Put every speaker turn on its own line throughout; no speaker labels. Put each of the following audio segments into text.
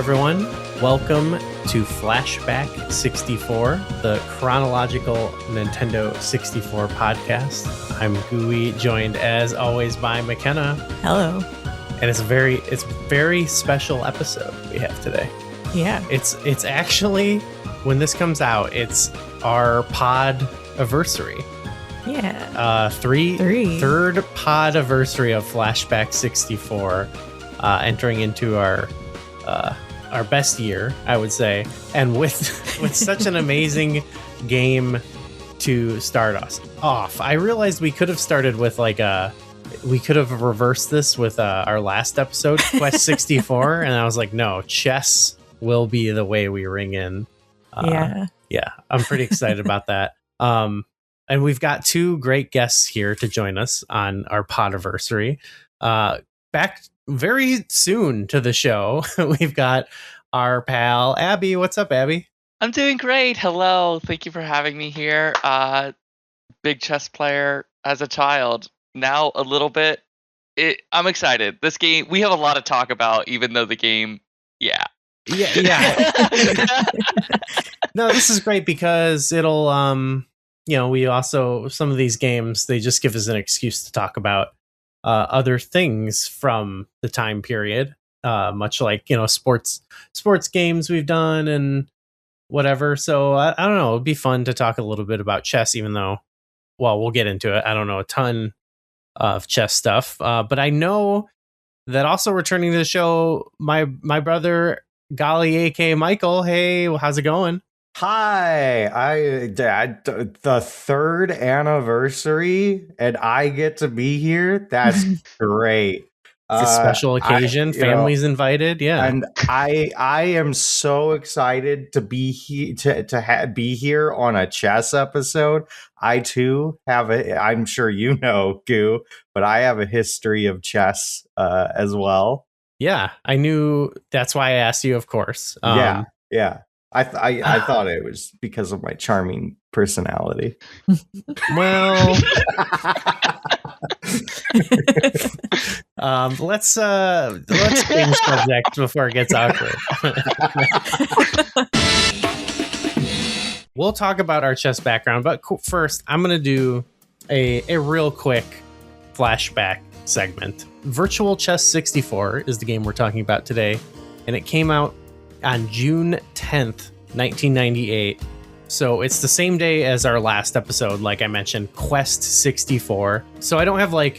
everyone. Welcome to Flashback 64, the chronological Nintendo 64 podcast. I'm Gooey, joined as always by McKenna.
Hello.
And it's a very special episode we have today.
Yeah.
It's actually, when this comes out, it's our pod anniversary.
Yeah.
Third pod anniversary of Flashback 64, entering into our best year, I would say, and with such an amazing game to start us off. I realized we could have started with we could have reversed this with our last episode, Quest 64, and I was like, no, chess will be the way we ring in. Yeah, I'm pretty excited about that. And we've got two great guests here to join us on our podiversary. Back very soon to the show, we've got our pal Abby. What's up, Abby?
I'm doing great. Hello. Thank you for having me here. Big chess player as a child. Now a little bit. I'm excited. This game, we have a lot to talk about, even though the game, yeah.
No, this is great because it'll, we also, some of these games, they just give us an excuse to talk about other things from the time period, much like, sports games we've done and whatever. So I don't know, it'd be fun to talk a little bit about chess, even though, well, we'll get into it. I don't know a ton of chess stuff, but I know that also returning to the show, my brother Golly, aka Michael. Hey, how's it going?
Hi, the third anniversary, and I get to be here. That's great.
It's a special occasion. Families invited. Yeah,
and I am so excited to be here be here on a chess episode. I too have I'm sure you know, Goo, but I have a history of chess as well.
Yeah, I knew. That's why I asked you, of course.
Yeah. I thought it was because of my charming personality.
Well, let's change subject before it gets awkward. We'll talk about our chess background, but first, I'm going to do a real quick flashback segment. Virtual Chess 64 is the game we're talking about today, and it came out on June 10th, 1998. So it's the same day as our last episode, like I mentioned, Quest 64. So I don't have a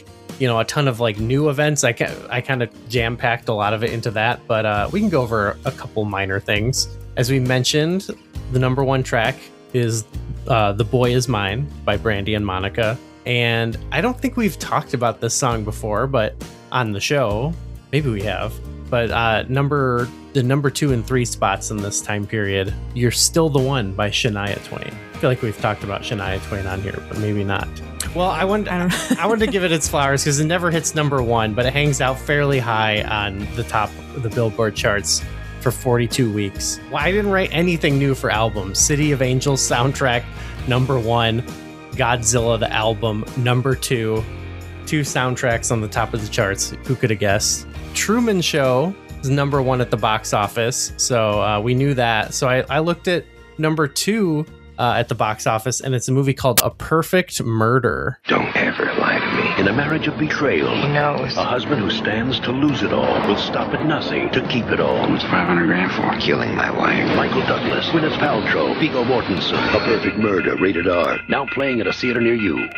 ton of new events. I kind of jam-packed a lot of it into that, but we can go over a couple minor things. As we mentioned, the number one track is The Boy Is Mine by Brandy and Monica. And I don't think we've talked about this song before, but on the show, maybe we have. But the number 2 and 3 spots in this time period, You're Still the One by Shania Twain. I feel like we've talked about Shania Twain on here, but maybe not. Well, I wanted to give it its flowers because it never hits number 1, but it hangs out fairly high on the top of the Billboard charts for 42 weeks. Well, I didn't write anything new for albums. City of Angels soundtrack, number 1. Godzilla, the album, number 2. 2 soundtracks on the top of the charts. Who could have guessed? Truman Show is number 1 at the box office. So we knew that. So I looked at number 2 at the box office, and it's a movie called A Perfect Murder.
Don't ever lie to me. In a marriage of betrayal,
he knows.
A husband who stands to lose it all will stop at nothing to keep it all.
What's $500,000 for? Killing my wife.
Michael Douglas, Gwyneth Paltrow, Viggo Mortensen. A Perfect Murder, rated R. Now playing at a theater near you.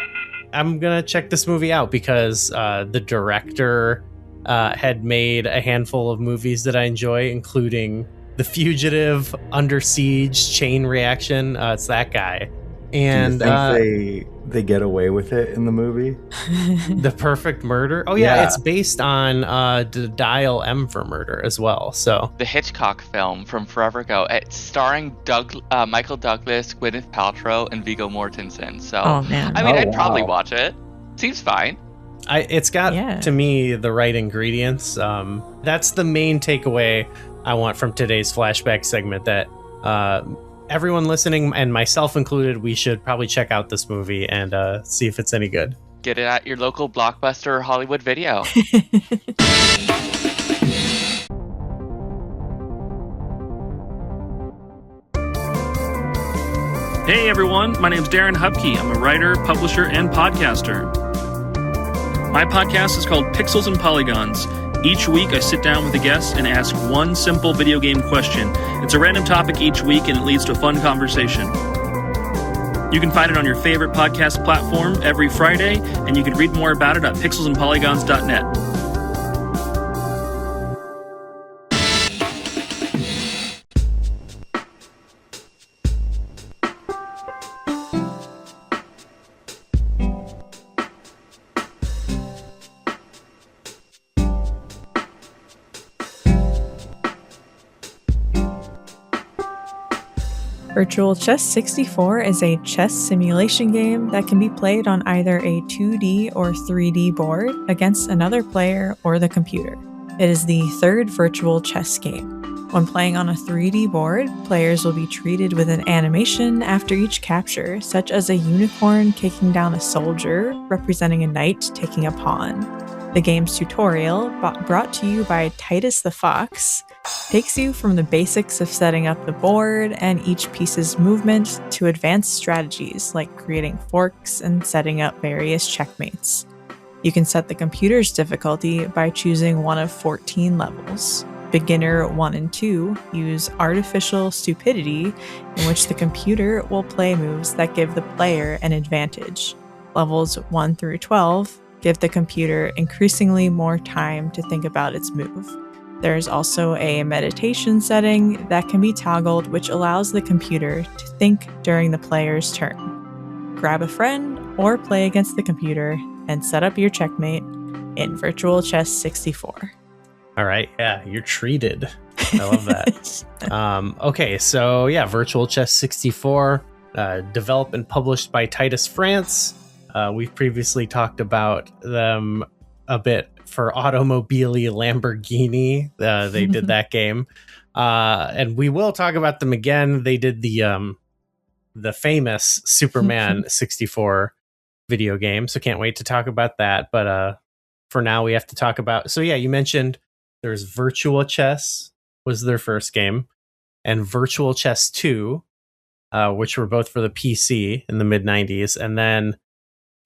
I'm going to check this movie out because the director had made a handful of movies that I enjoy, including The Fugitive, Under Siege, Chain Reaction. It's that guy. And
do you think they get away with it in the movie?
The Perfect Murder? Oh, yeah. It's based on Dial M for Murder as well. So
the Hitchcock film from forever ago. It's starring Michael Douglas, Gwyneth Paltrow, and Viggo Mortensen. So,
oh, man.
I mean, I'd probably watch it. Seems fine.
It's got, to me, the right ingredients. That's the main takeaway I want from today's flashback segment, that everyone listening, and myself included, we should probably check out this movie and see if it's any good.
Get it at your local Blockbuster or Hollywood Video.
Hey everyone, my name's Darren Hupke. I'm a writer, publisher, and podcaster. My podcast is called Pixels and Polygons. Each week I sit down with a guest and ask one simple video game question. It's a random topic each week and it leads to a fun conversation. You can find it on your favorite podcast platform every Friday, and you can read more about it at pixelsandpolygons.net.
Virtual Chess 64 is a chess simulation game that can be played on either a 2D or 3D board against another player or the computer. It is the third virtual chess game. When playing on a 3D board, players will be treated with an animation after each capture, such as a unicorn kicking down a soldier, representing a knight taking a pawn. The game's tutorial, brought to you by Titus the Fox, takes you from the basics of setting up the board and each piece's movement to advanced strategies like creating forks and setting up various checkmates. You can set the computer's difficulty by choosing one of 14 levels. Beginner 1 and 2 use artificial stupidity, in which the computer will play moves that give the player an advantage. Levels 1 through 12 give the computer increasingly more time to think about its move. There's also a meditation setting that can be toggled, which allows the computer to think during the player's turn. Grab a friend or play against the computer and set up your checkmate in Virtual Chess 64.
All right, yeah, you're treated. I love that. Okay, so yeah, Virtual Chess 64, developed and published by Titus France. We've previously talked about them a bit for Automobili Lamborghini. They did that game. And we will talk about them again. They did the famous Superman 64 video game. So can't wait to talk about that. But for now, we have to talk about... So yeah, you mentioned there's Virtual Chess was their first game, and Virtual Chess 2, which were both for the PC in the mid-90s. And then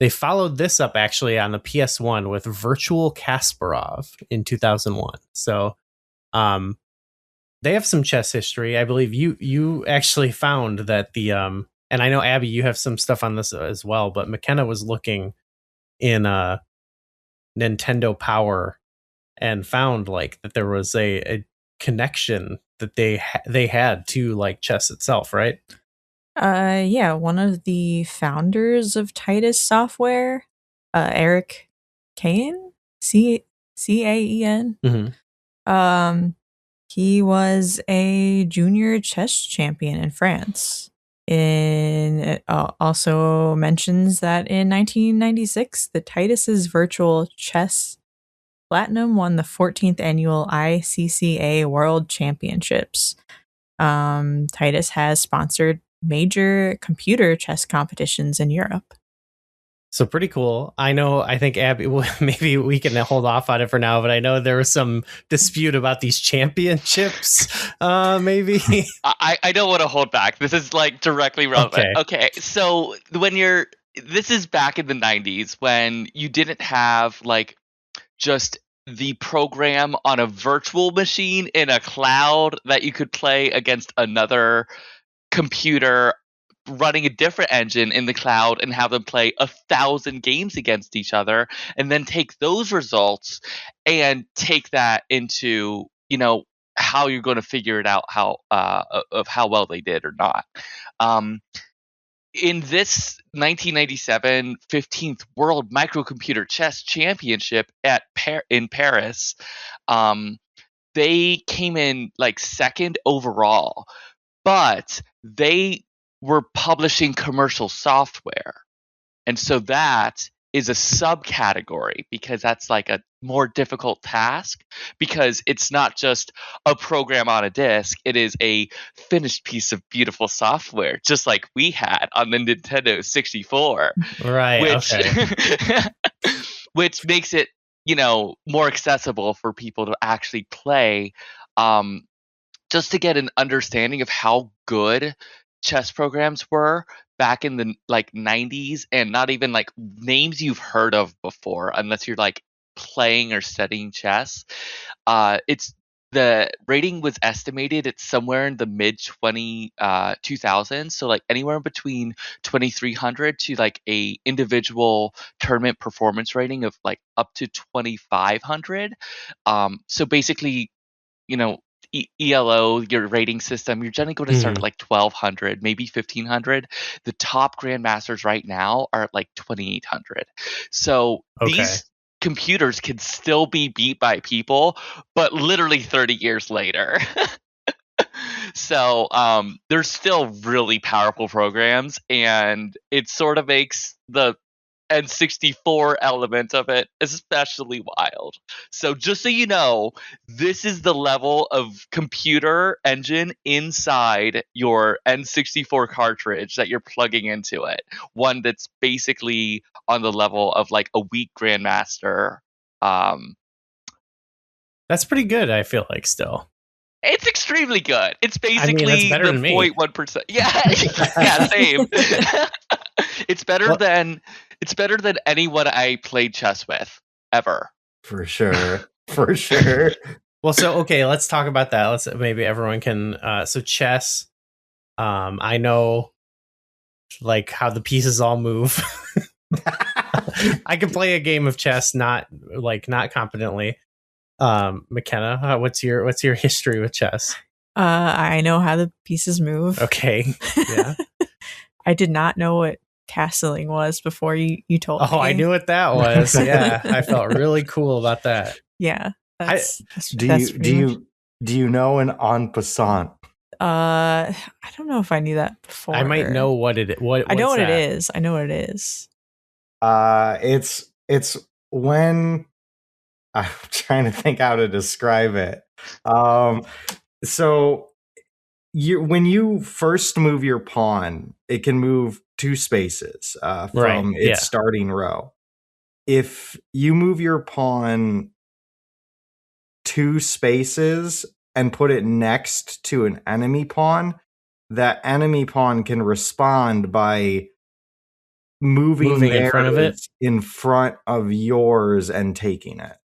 they followed this up actually on the PS1 with Virtual Kasparov in 2001. So they have some chess history. I believe you actually found that the and I know Abby, you have some stuff on this as well, but McKenna was looking in Nintendo Power and found like that there was a connection that they had to like chess itself, right?
Yeah, one of the founders of Titus Software, Eric Caen, Caen.
Mm-hmm.
He was a junior chess champion in France. It also mentions that in 1996, the Titus's Virtual Chess Platinum won the 14th annual ICCA World Championships. Titus has sponsored major computer chess competitions in Europe.
So pretty cool. I think Abby, maybe we can hold off on it for now, but I know there was some dispute about these championships. Maybe
I don't want to hold back. This is like directly relevant. Okay. So this is back in the 90s when you didn't have like just the program on a virtual machine in a cloud that you could play against another computer running a different engine in the cloud and have them play 1,000 games against each other and then take those results and take that into, how you're going to figure it out of how well they did or not. In this 1997 15th World Microcomputer Chess Championship in Paris, they came in like second overall, but they were publishing commercial software. And so that is a subcategory because that's like a more difficult task because it's not just a program on a disk. It is a finished piece of beautiful software, just like we had on the Nintendo 64.
Right.
Which makes it, more accessible for people to actually play, just to get an understanding of how good chess programs were back in the like 90s, and not even like names you've heard of before unless you're like playing or studying chess. It's the rating was estimated it's somewhere in the mid 2000s, so like anywhere between 2300 to like a individual tournament performance rating of like up to 2500. So basically, you know, ELO, your rating system, you're generally going to start at like 1200, maybe 1500. The top grandmasters right now are at like 2800. So these computers can still be beat by people, but literally 30 years later. So they're still really powerful programs, and it sort of makes the N64 element of it especially wild. So just so you know, this is the level of computer engine inside your N64 cartridge that you're plugging into it. One that's basically on the level of like a weak grandmaster.
That's pretty good, I feel like, still.
It's extremely good. It's basically
better
the
than me.
0.1%. Yeah, yeah, same. It's better than anyone I played chess with ever.
For sure. For sure.
Well, so okay, let's talk about that. Let's maybe everyone can so chess. I know like how the pieces all move. I can play a game of chess not competently. McKenna, what's your history with chess?
I know how the pieces move.
Okay. Yeah.
I did not know what castling was before you told me.
Oh, I knew what that was. Yeah. I felt really cool about that.
Yeah.
Do you know an en passant?
I don't know if I knew that before.
I might know what it is.
I know what it is. I know what it is.
It's when I'm trying to think how to describe it. So when you first move your pawn, it can move 2 spaces from its starting row. If you move your pawn 2 spaces and put it next to an enemy pawn, that enemy pawn can respond by moving in front of yours and taking it.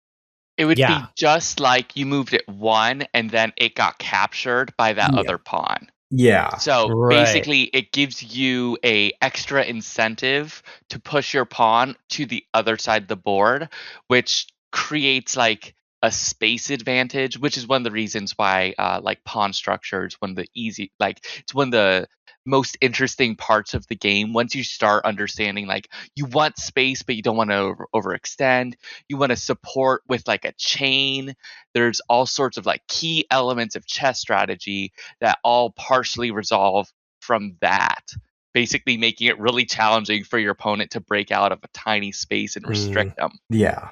It would be just like you moved it 1 and then it got captured by that other pawn.
Yeah.
So basically it gives you a extra incentive to push your pawn to the other side of the board, which creates like a space advantage, which is one of the reasons why like pawn structure is one of the it's one of the most interesting parts of the game. Once you start understanding like you want space but you don't want to overextend, you want to support with like a chain, there's all sorts of like key elements of chess strategy that all partially resolve from that, basically making it really challenging for your opponent to break out of a tiny space and restrict them.
Yeah,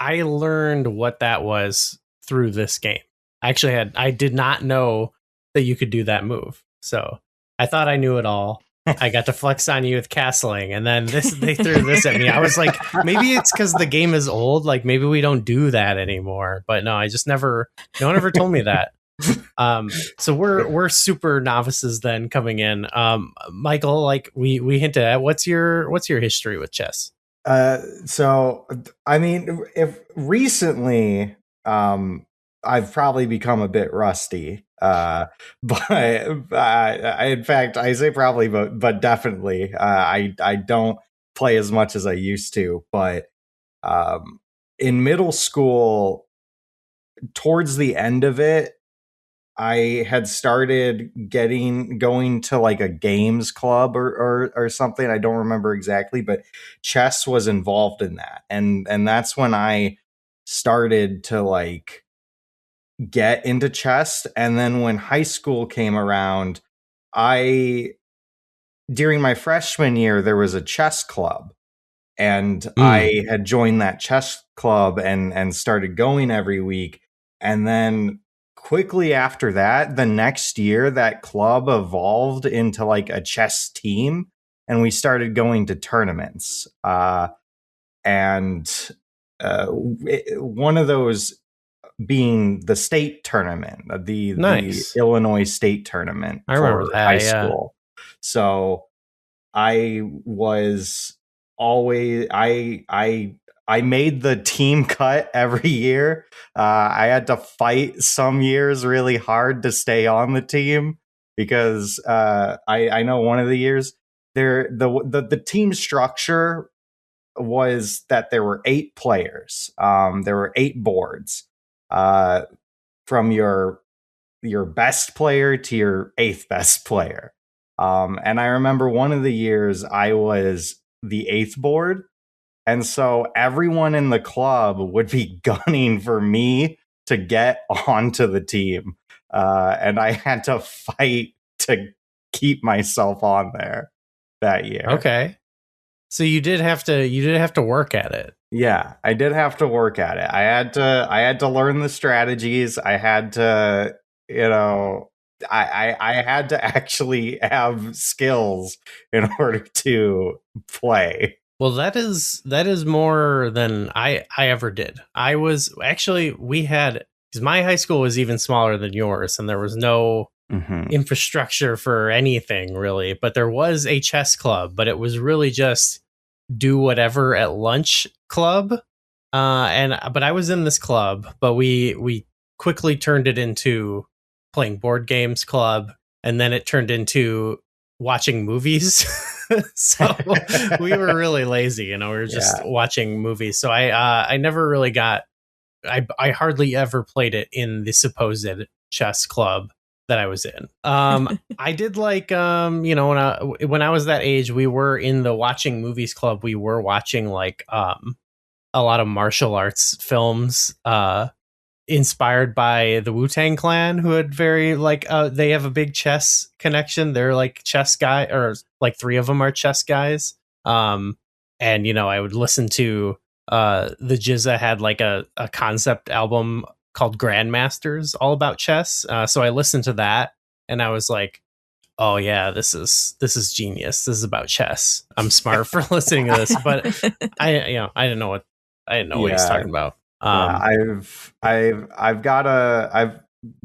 I learned what that was through this game. I did not know that you could do that move. So I thought I knew it all. I got to flex on you with castling, and then they threw this at me. I was like, maybe it's because the game is old. Like maybe we don't do that anymore. But no, no one ever told me that. So we're super novices then coming in. Michael, like we hinted at, what's your history with chess?
So I mean, if recently, I've probably become a bit rusty. But in fact, I say probably, but definitely, I don't play as much as I used to. But in middle school, towards the end of it, I had started going to like a games club or something. I don't remember exactly, but chess was involved in that. And that's when I started to like get into chess. And then when high school came around, during my freshman year, there was a chess club, and I had joined that chess club and started going every week. And then quickly after that, the next year, that club evolved into like a chess team, and we started going to tournaments. And one of those being the state tournament, the Illinois state tournament
I remember that,
high school. So I was always I made the team cut every year. I had to fight some years really hard to stay on the team because I know one of the years the team structure was that there were 8 players. There were 8 boards from your best player to your 8th best player. And I remember one of the years I was the 8th board. And so everyone in the club would be gunning for me to get onto the team. And I had to fight to keep myself on there that year.
Okay. So you did have to work at it.
Yeah, I did have to work at it. I had to learn the strategies. I had to, I had to actually have skills in order to play.
Well, that is more than I ever did. I was actually, because my high school was even smaller than yours, and there was no infrastructure for anything really, but there was a chess club, but it was really just do whatever at lunch club. But I was in this club, but we quickly turned it into playing board games club, and then it turned into watching movies. So we were really lazy, we were just watching movies. So I never really got, I hardly ever played it in the supposed chess club that I was in. I did like, when I was that age, we were in the watching movies club. We were watching like a lot of martial arts films, inspired by the Wu-Tang Clan, who had very like they have a big chess connection. They're like chess guy, or like 3 of them are chess guys. And I would listen to the Jizza had like a concept album called Grandmasters, all about chess. So I listened to that and I was like, oh yeah, this is genius. This is about chess. I'm smart for listening to this. But I didn't know what he's talking about.
I've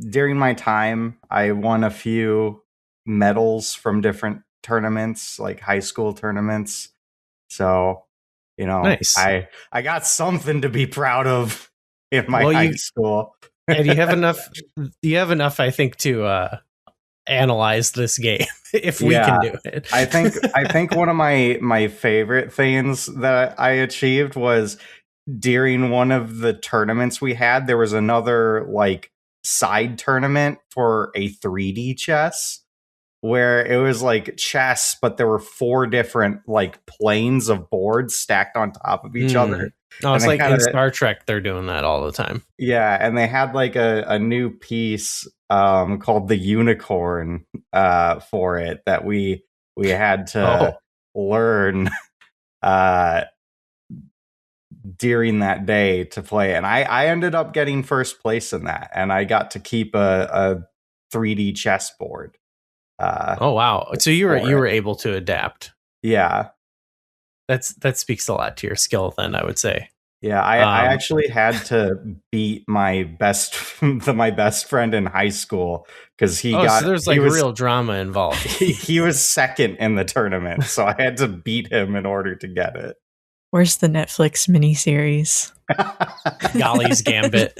during my time, I won a few medals from different tournaments, like high school tournaments. So, nice. I got something to be proud of in my high school.
And you have enough, I think, to analyze this game if we can do it.
I think one of my favorite things that I achieved was during one of the tournaments we had, there was another like side tournament for a 3D chess where it was like chess, but there were 4 different like planes of boards stacked on top of each other.
Oh, it's like in Star Trek, they're doing that all the time.
Yeah, and they had like a new piece called the Unicorn for it that we had to learn during that day to play. And I ended up getting first place in that, and I got to keep a 3D chessboard.
Oh wow! So you were able to adapt.
Yeah,
that speaks a lot to your skill. Then I would say.
Yeah, I actually had to beat my best friend in high school because he got.
So there's like real drama involved.
He was second in the tournament, so I had to beat him in order to get it.
Where's the Netflix miniseries?
Golly's Gambit.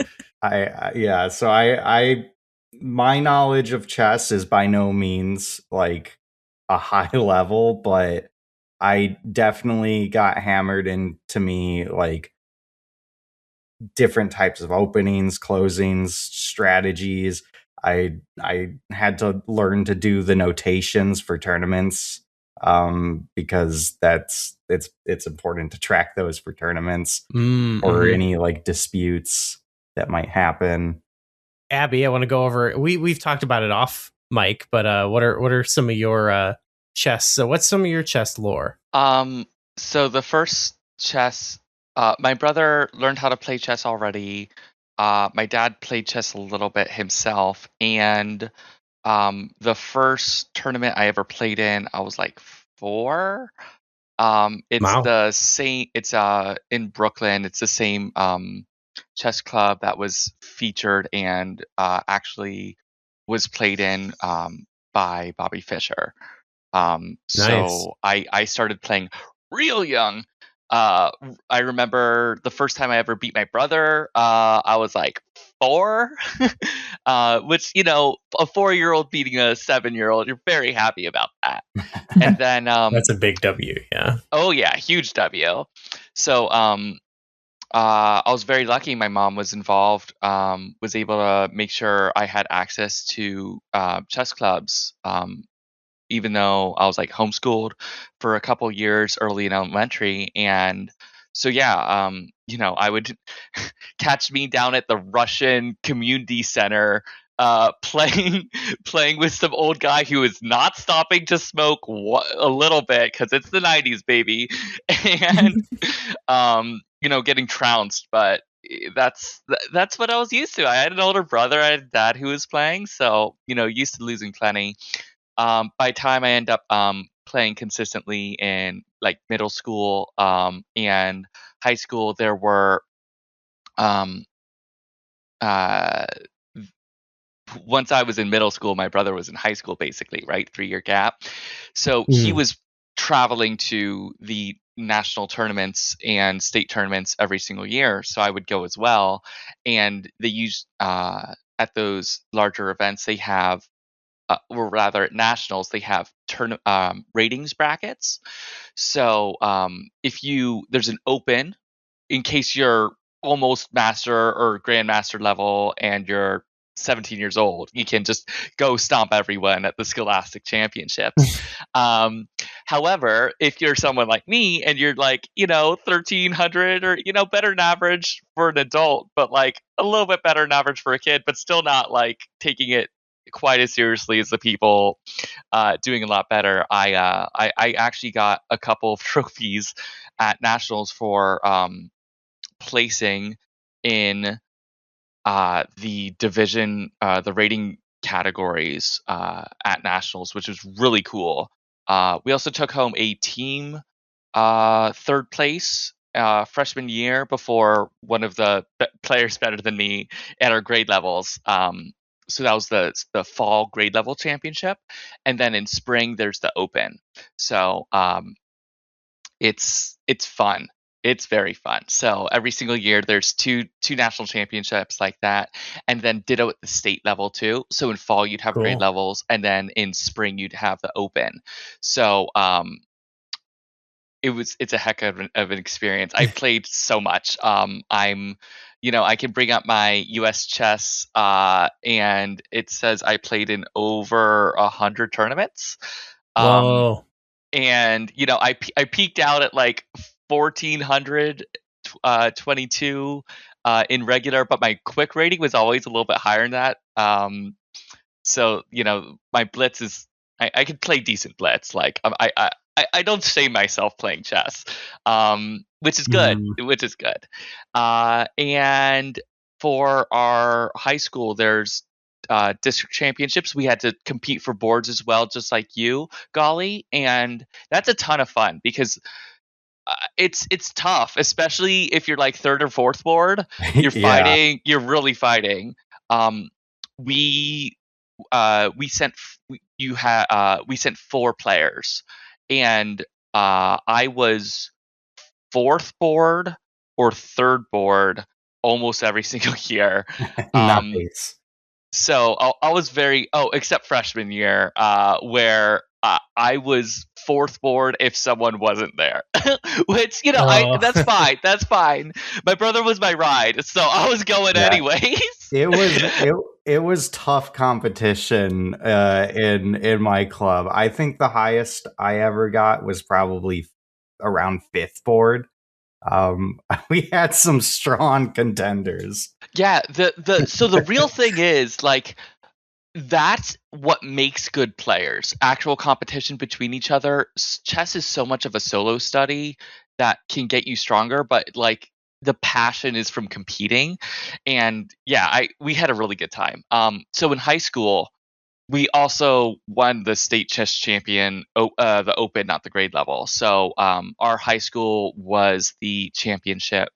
So my knowledge of chess is by no means like a high level, but I definitely got hammered into me like different types of openings, closings, strategies. I had to learn to do the notations for tournaments because it's important to track those for tournaments or any like disputes that might happen.
Abby, I want to go over. We've talked about it off mic, but what are some of your chess? So what's some of your chess lore?
So the first chess, my brother learned how to play chess already. My dad played chess a little bit himself, and the first tournament I ever played in, I was like 4. It's the same. It's in Brooklyn. It's the same chess club that was featured and actually was played in by Bobby Fischer. So I started playing real young. I remember the first time I ever beat my brother. I was like 4, which, you know, a 4-year-old beating a 7-year-old, you're very happy about that. And then,
That's a big W. Yeah.
oh yeah, huge W. So, I was very lucky. My mom was involved, was able to make sure I had access to chess clubs, even though I was like homeschooled for a couple years early in elementary. And so, yeah, you know, I would catch me down at the Russian community center playing playing with some old guy who is not stopping to smoke a little bit because it's the 90s, baby. And you know, getting trounced. But that's what I was used to. I had an older brother, I had a dad who was playing, so, you know, used to losing plenty. By the time I end up playing consistently in like middle school and high school, there were um, uh, once I was in middle school, my brother was in high school, basically, right? 3-year gap. So he was traveling to the national tournaments and state tournaments every single year. So I would go as well. And they use, at those larger events, they have, or rather at nationals, they have ratings brackets. So if there's an open, in case you're almost master or grandmaster level and you're 17 years old, you can just go stomp everyone at the Scholastic Championships. However, if you're someone like me and you're like, you know, 1300 or, you know, better than average for an adult, but like a little bit better than average for a kid, but still not like taking it quite as seriously as the people doing a lot better. I actually got a couple of trophies at nationals for placing in the division, the rating categories at nationals, which was really cool. We also took home a team third place freshman year before one of the players better than me at our grade levels. So that was the fall grade level championship, and then in spring there's the open. So it's fun. It's very fun. So every single year there's two national championships like that, and then ditto at the state level too. So in fall you'd have grade levels, and then in spring you'd have the open. So it's a heck of an experience. I played so much. You know, I can bring up my US chess, and it says I played in over 100 tournaments.
Whoa.
And you know, I peaked out at like 1422 in regular, but my quick rating was always a little bit higher than that. So you know, my blitz is I could play decent blitz. Like I don't shame myself playing chess, which is good. Which is good. And for our high school, there's district championships. We had to compete for boards as well, just like you, Golly, and that's a ton of fun because it's tough, especially if you're like third or fourth board. You're fighting. You're really fighting. We sent 4 players, and I was fourth board or third board almost every single year.
Nice.
So I was except freshman year, where I was fourth board if someone wasn't there, which, you know, that's fine. That's fine. My brother was my ride, so I was going anyways.
It was tough competition in my club. I think the highest I ever got was probably around fifth board. We had some strong contenders.
Yeah, so the real thing is, like, that's what makes good players. Actual competition between each other. Chess is so much of a solo study that can get you stronger, but like the passion is from competing. And yeah, we had a really good time. So in high school, we also won the state chess champion, the open, not the grade level. So our high school was the championship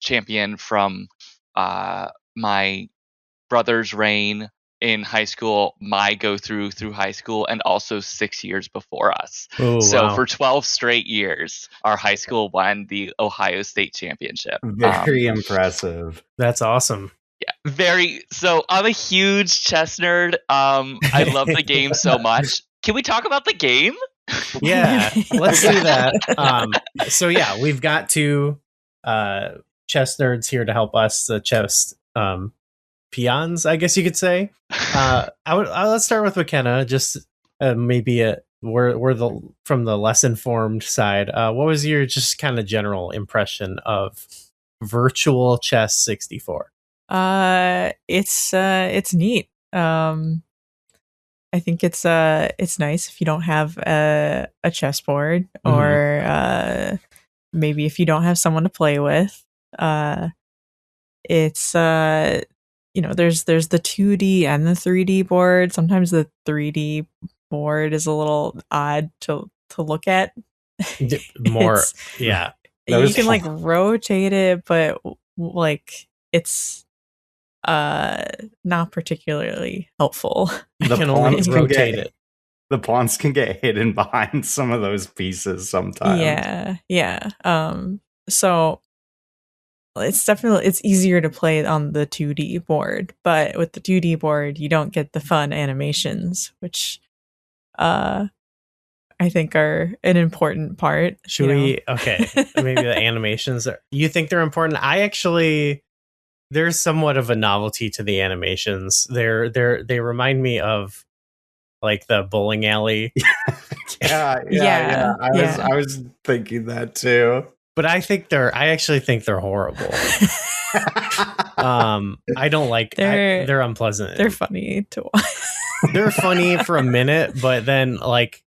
champion from my brother's reign in high school, my go through high school, and also 6 years before us.
Oh,
So
wow.
for 12 straight years, our high school won the Ohio State Championship.
Very impressive.
That's awesome.
Yeah, very. So I'm a huge chess nerd. I love the game so much. Can we talk about the game?
Yeah, let's do that. So yeah, we've got two chess nerds here to help us, the chess peons, I guess you could say. Let's start with McKenna. Just maybe we're from the less informed side. What was your just kind of general impression of Virtual Chess 64?
It's neat. I think it's nice if you don't have a chessboard, or maybe if you don't have someone to play with. It's there's the 2D and the 3D board. Sometimes the 3D board is a little odd to look at.
More, yeah.
You can like rotate it, but like it's not particularly helpful.
You can only rotate it.
The pawns can get hidden behind some of those pieces sometimes.
Yeah. So it's easier to play on the 2D board, but with the 2D board, you don't get the fun animations, which I think are an important part.
Should we? Okay, maybe the animations. You think they're important? There's somewhat of a novelty to the animations. They remind me of like the bowling alley.
Yeah. I was thinking that too.
But I actually think they're horrible. I don't like. They're unpleasant.
They're funny to watch.
They're funny for a minute, but then like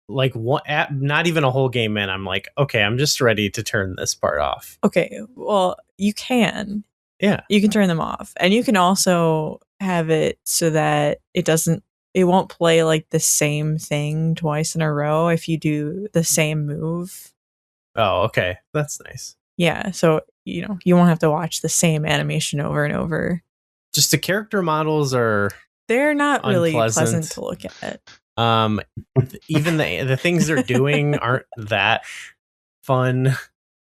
not even a whole game in, I'm like, okay, I'm just ready to turn this part off.
Okay, well, you can.
Yeah.
You can turn them off. And you can also have it so that it won't play like the same thing twice in a row if you do the same move.
Oh, okay. That's nice.
Yeah. So, you won't have to watch the same animation over and over.
Just the character models
they're not really
unpleasant.
pleasant to look at.
Even the things they're doing aren't that fun.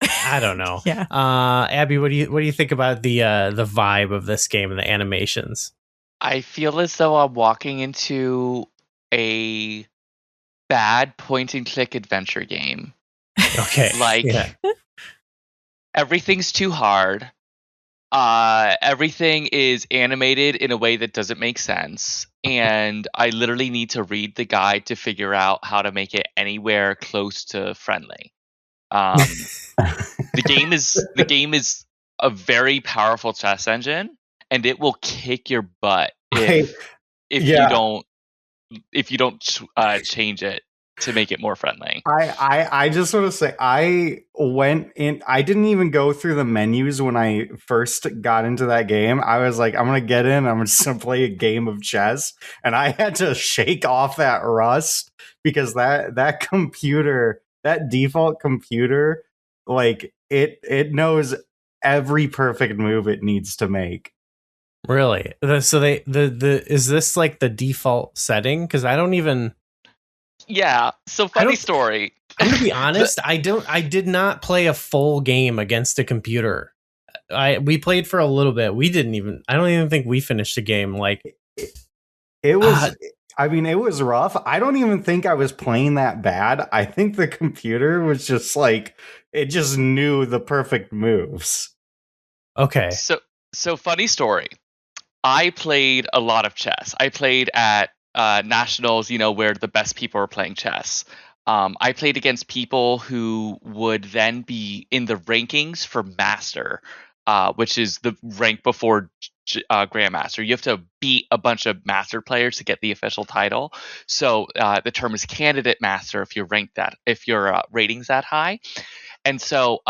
I don't know.
Yeah.
Abby, what do you think about the vibe of this game and the animations?
I feel as though I'm walking into a bad point and click adventure game.
Okay.
Everything's too hard. Everything is animated in a way that doesn't make sense, and I literally need to read the guide to figure out how to make it anywhere close to friendly. The game is a very powerful chess engine, and it will kick your butt if you don't change it to make it more friendly.
I just want to say, I didn't even go through the menus when I first got into that game. I was like, I'm gonna get in, I'm just gonna play a game of chess, and I had to shake off that rust because that computer, that default computer, like it knows every perfect move it needs to make.
Really? So is this like the default setting? Because I don't even.
Yeah. So funny story.
I'm gonna be honest. I did not play a full game against a computer. We played for a little bit. I don't even think we finished the game. Like
it was. It was rough. I don't even think I was playing that bad. I think the computer was just like, it just knew the perfect moves.
Okay.
So funny story. I played a lot of chess. I played at nationals, where the best people are playing chess. I played against people who would then be in the rankings for master, which is the rank before grandmaster. You have to beat a bunch of master players to get the official title. So the term is candidate master if you're if your rating's that high. And so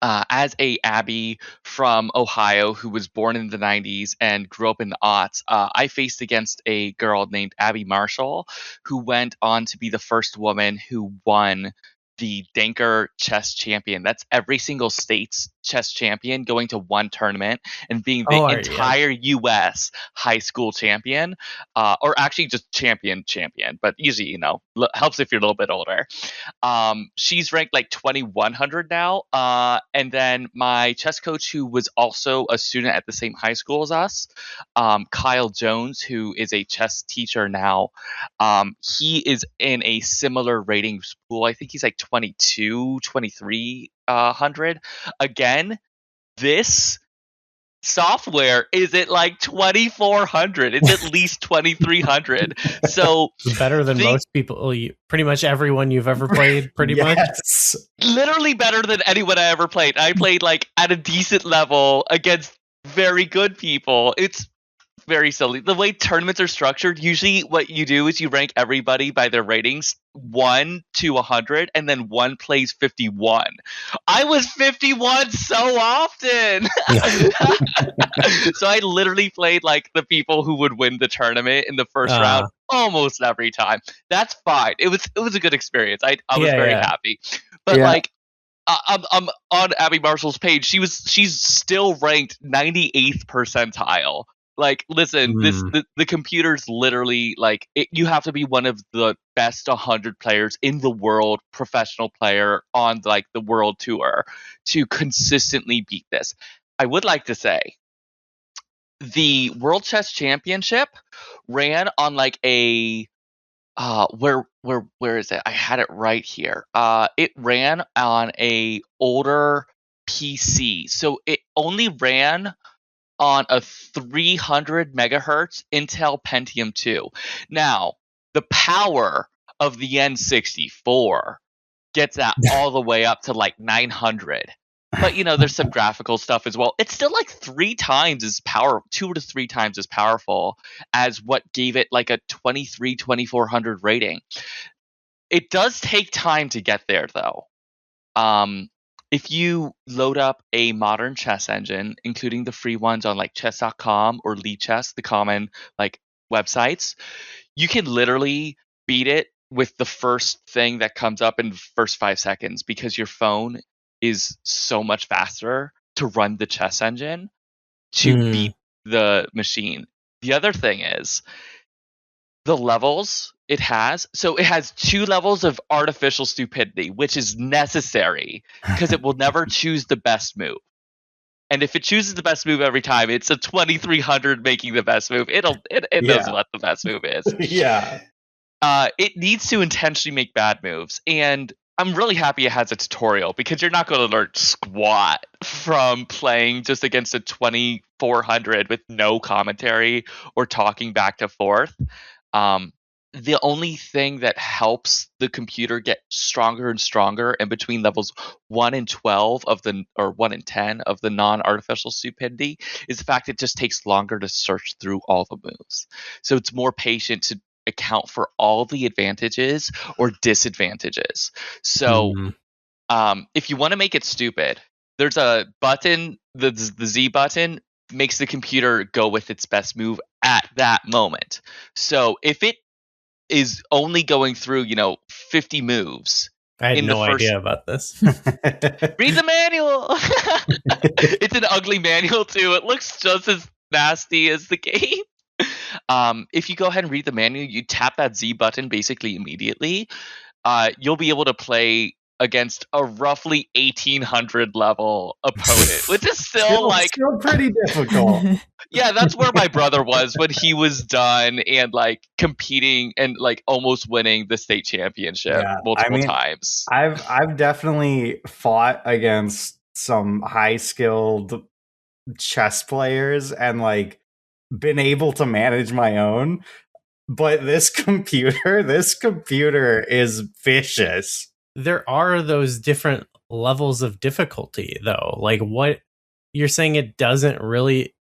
as a Abby from Ohio who was born in the 90s and grew up in the aughts, I faced against a girl named Abby Marshall, who went on to be the first woman who won the Danker Chess Champion. That's every single state's chess champion going to one tournament and being the
Oh,
entire U.S. high school champion, or actually just champion, but usually, helps if you're a little bit older. She's ranked like 2100 now. And then my chess coach, who was also a student at the same high school as us, Kyle Jones, who is a chess teacher now, he is in a similar rating pool. I think he's like 2300. Again, this software is at like 2400. It's at least 2300. So
it's better than most people, pretty much everyone you've ever played, pretty much.
Literally better than anyone I ever played. I played like at a decent level against very good people. It's very silly. The way tournaments are structured, usually what you do is you rank everybody by their ratings 1 to 100, and then one plays 51. I was 51 so often. So I literally played like the people who would win the tournament in the first round almost every time. That's fine. It was a good experience. I was very happy. But like I'm on Abby Marshall's page. She's still ranked 98th percentile. Like, listen, the computer's literally like you have to be one of the best 100 players in the world, professional player on like the world tour to consistently beat this. I would like to say the World Chess Championship ran on like a where is it? I had it right here. It ran on a older PC, so it only ran on a 300 megahertz Intel Pentium 2. Now, the power of the N64 gets that all the way up to like 900. But, there's some graphical stuff as well. It's still like 2 to 3 times as powerful as what gave it like a 2400 rating. It does take time to get there, though. If you load up a modern chess engine, including the free ones on like chess.com or Lichess, the common like websites, you can literally beat it with the first thing that comes up in the first 5 seconds, because your phone is so much faster to run the chess engine to beat the machine. The other thing is the levels it has. So it has 2 levels of artificial stupidity, which is necessary because it will never choose the best move. And if it chooses the best move every time, it's a 2300 making the best move. It knows what the best move is.
Yeah.
It needs to intentionally make bad moves. And I'm really happy it has a tutorial, because you're not going to learn squat from playing just against a 2400 with no commentary or talking back to forth. The only thing that helps the computer get stronger and stronger in between levels 1 and 12 or 1 and 10 of the non-artificial stupidity is the fact it just takes longer to search through all the moves. So it's more patient to account for all the advantages or disadvantages. So if you want to make it stupid, there's a button, the Z button makes the computer go with its best move at that moment. So if it is only going through, 50 moves.
I had no idea about this.
Read the manual. It's an ugly manual too. It looks just as nasty as the game. If you go ahead and read the manual, you tap that Z button basically immediately. You'll be able to play against a roughly 1800 level opponent, which is still
pretty difficult.
Yeah, that's where my brother was when he was done and like competing and like almost winning the state championship multiple times.
I've definitely fought against some high skilled chess players and like been able to manage my own, but this computer is vicious.
There are those different levels of difficulty, though. Like, what you're saying, it doesn't really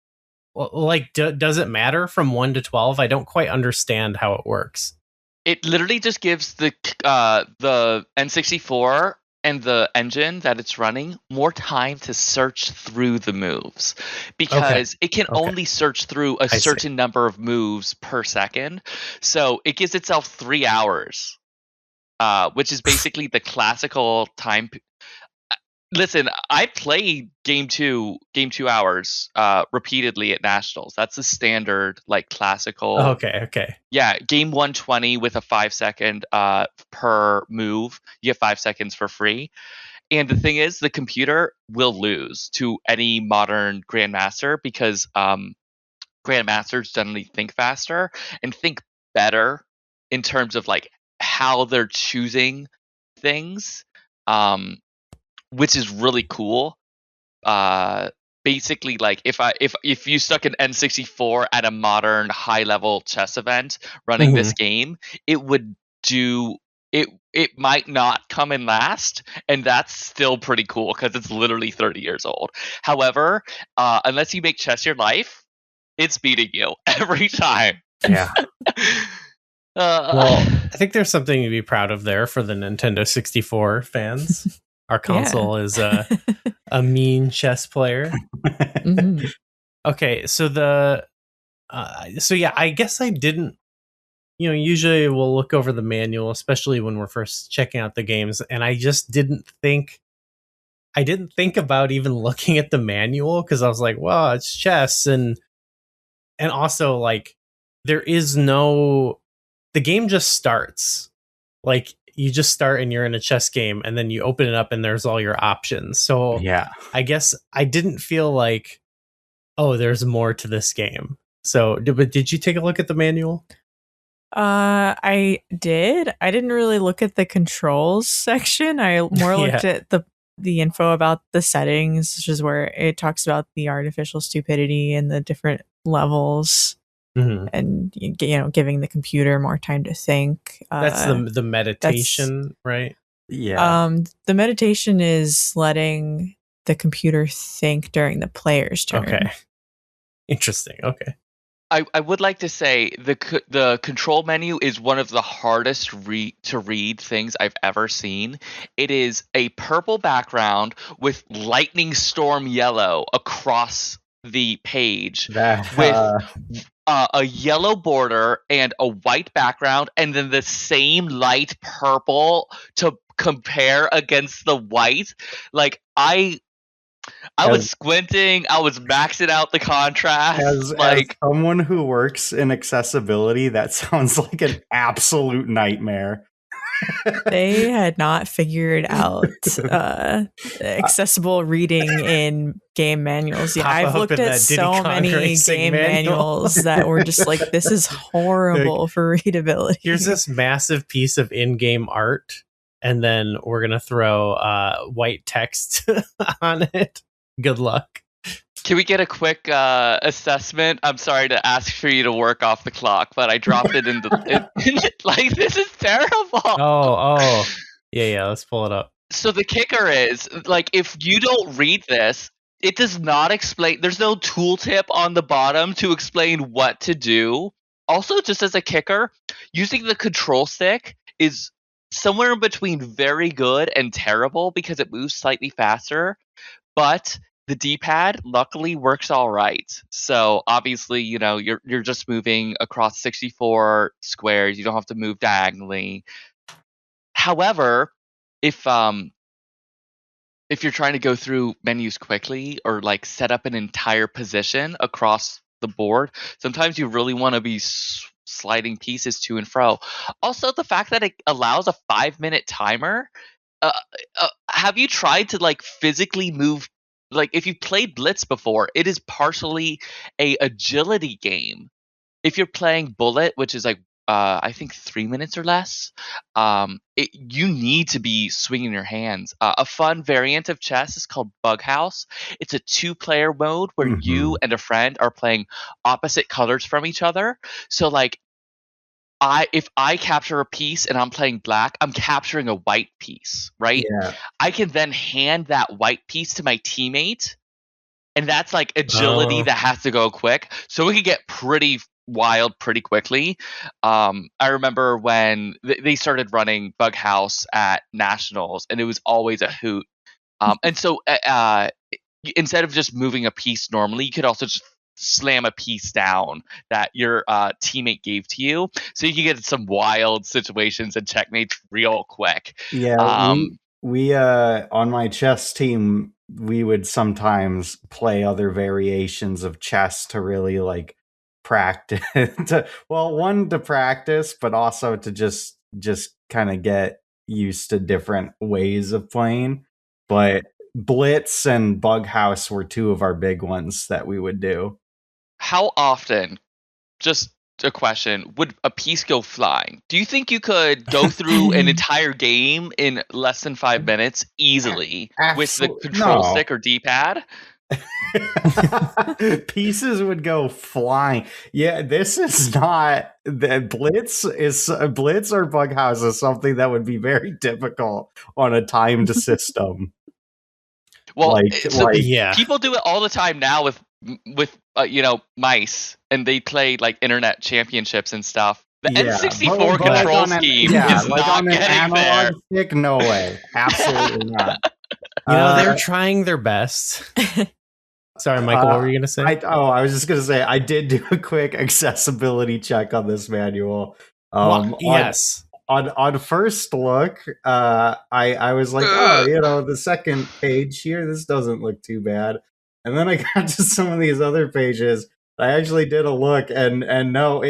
like. Does it matter from 1 to 12? I don't quite understand how it works.
It literally just gives the N64 and the engine that it's running more time to search through the moves, because it can only search through a certain number of moves per second. So it gives itself 3 hours. Which is basically the classical time. Listen, I played game 2 hours repeatedly at nationals. That's the standard, like, classical.
Okay.
Yeah, game 120 with a 5-second per move. You get 5 seconds for free. And the thing is, the computer will lose to any modern grandmaster because grandmasters generally think faster and think better in terms of like how they're choosing things, which is really cool. Basically, like if you stuck an N64 at a modern high level chess event running this game, it would do it. It might not come in last, and that's still pretty cool because it's literally 30 years old. However, unless you make chess your life, it's beating you every time.
Yeah.
Well, I think there's something to be proud of there for the Nintendo 64 fans. Our console is a mean chess player.
Mhm.
Okay, so I guess I didn't. Usually we'll look over the manual, especially when we're first checking out the games, and I just didn't think. I didn't think about even looking at the manual because I was like, "Well, it's chess," and also like there is no. The game just starts. Like you just start and you're in a chess game, and then you open it up and there's all your options. So
Yeah.
I guess I didn't feel like, oh, there's more to this game. So, did you take a look at the manual?
I did. I didn't really look at the controls section. I more looked at the info about the settings, which is where it talks about the artificial stupidity and the different levels, and giving the computer more time to think.
That's the meditation, right?
Yeah.
The meditation is letting the computer think during the player's turn.
Okay. Interesting. Okay.
I would like to say the control menu is one of the hardest to read things I've ever seen. It is a purple background with lightning storm yellow across the page with a yellow border and a white background, and then the same light purple to compare against the white. Like I was squinting. I was maxing out the contrast.
As someone who works in accessibility, that sounds like an absolute nightmare.
They had not figured out accessible reading in game manuals yet. I've looked at so many game manuals that were just like, this is horrible for readability.
Here's this massive piece of in-game art, and then we're going to throw white text on it. Good luck.
Can we get a quick assessment? I'm sorry to ask for you to work off the clock, but I dropped it in the... like, this is terrible.
Oh. Yeah, let's pull it up.
So the kicker is, like, if you don't read this, it does not explain... There's no tooltip on the bottom to explain what to do. Also, just as a kicker, using the control stick is somewhere in between very good and terrible because it moves slightly faster, but the D-pad luckily works all right. So obviously, you're just moving across 64 squares. You don't have to move diagonally. However, if you're trying to go through menus quickly or like set up an entire position across the board, sometimes you really want to be sliding pieces to and fro. Also, the fact that it allows a 5-minute timer. Have you tried to like physically move? Like, if you've played Blitz before, it is partially a agility game. If you're playing Bullet, which is like I think 3 minutes or less, you need to be swinging your hands. A fun variant of chess is called Bug House. It's a 2-player mode where you and a friend are playing opposite colors from each other. So like, if I capture a piece and I'm playing black, I'm capturing a white piece, right?
Yeah.
I can then hand that white piece to my teammate, and that's like agility that has to go quick. So we can get pretty wild pretty quickly. I remember when they started running Bug House at Nationals, and it was always a hoot. And so instead of just moving a piece normally, you could also just slam a piece down that your teammate gave to you, so you can get some wild situations and checkmates real quick.
Yeah, we on my chess team, we would sometimes play other variations of chess to really like practice. One to practice, but also to just kind of get used to different ways of playing. But Blitz and Bug House were two of our big ones that we would do.
How often, just a question, would a piece go flying? Do you think you could go through an entire game in less than 5 minutes easily with the control stick or D-pad?
Pieces would go flying. Yeah, this is not the Blitz or Bug House is something that would be very difficult on a timed system.
Well,
yeah,
people do it all the time now with mice, and they play like internet championships and stuff. The N64 control scheme is
like
not
on an
getting
analog
there.
stick. No way, absolutely not.
They're trying their best. Sorry, Michael, what were you going to say?
I was just going to say, I did do a quick accessibility check on this manual.
Yes.
On first look, I was like, the second page here, this doesn't look too bad. And then I got to some of these other pages. I actually did a look, and no,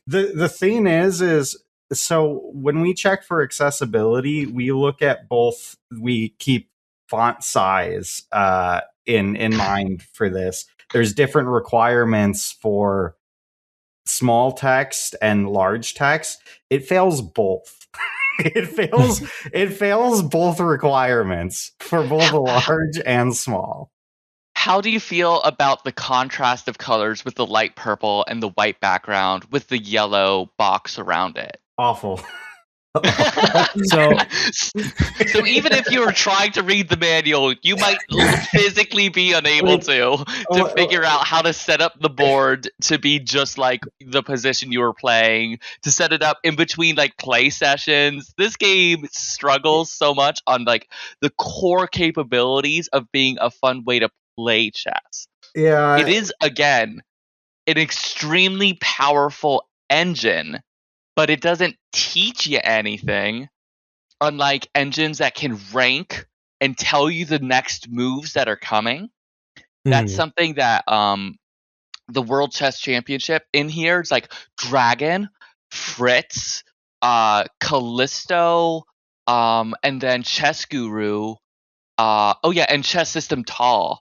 the thing is so when we check for accessibility, we look at both. We keep font size in mind for this. There's different requirements for small text and large text. It fails both. It fails both requirements for both large and small.
How do you feel about the contrast of colors with the light purple and the white background with the yellow box around it?
Awful.
So even if you were trying to read the manual, you might physically be unable to figure out how to set up the board to be just like the position you were playing, to set it up in between like play sessions. This game struggles so much on like the core capabilities of being a fun way to play chess.
Yeah.
It is, again, an extremely powerful engine, but it doesn't teach you anything, unlike engines that can rank and tell you the next moves that are coming. That's something that the World Chess Championship in here is like Dragon, Fritz, Callisto, and then Chess Guru, and Chess System Tall.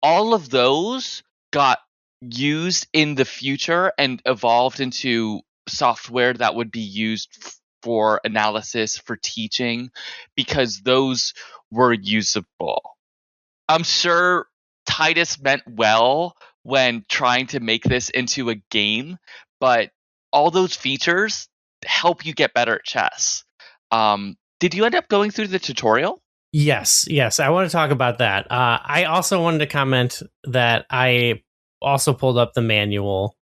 All of those got used in the future and evolved into software that would be used for analysis, for teaching, because those were usable. I'm sure Titus meant well when trying to make this into a game, but all those features help you get better at chess. Did you end up going through the tutorial?
Yes. I want to talk about that. I also wanted to comment that I also pulled up the manual,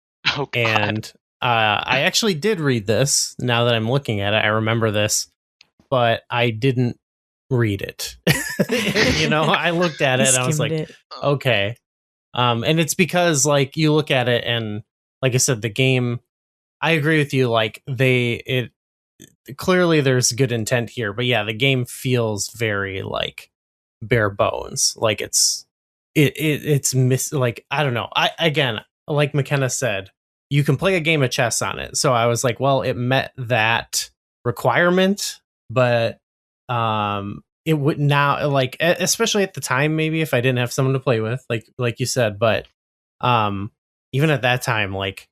and I actually did read this. Now that I'm looking at it, I remember this, but I didn't read it. I looked at it and I was like, okay. And it's because like you look at it and like I said, the game, I agree with you. Like clearly there's good intent here, but yeah, the game feels very like bare bones. Like it's like, I don't know. Again, like McKenna said, you can play a game of chess on it. So I was like, well, it met that requirement, but it would now, like, especially at the time, maybe if I didn't have someone to play with, like you said, but even at that time, like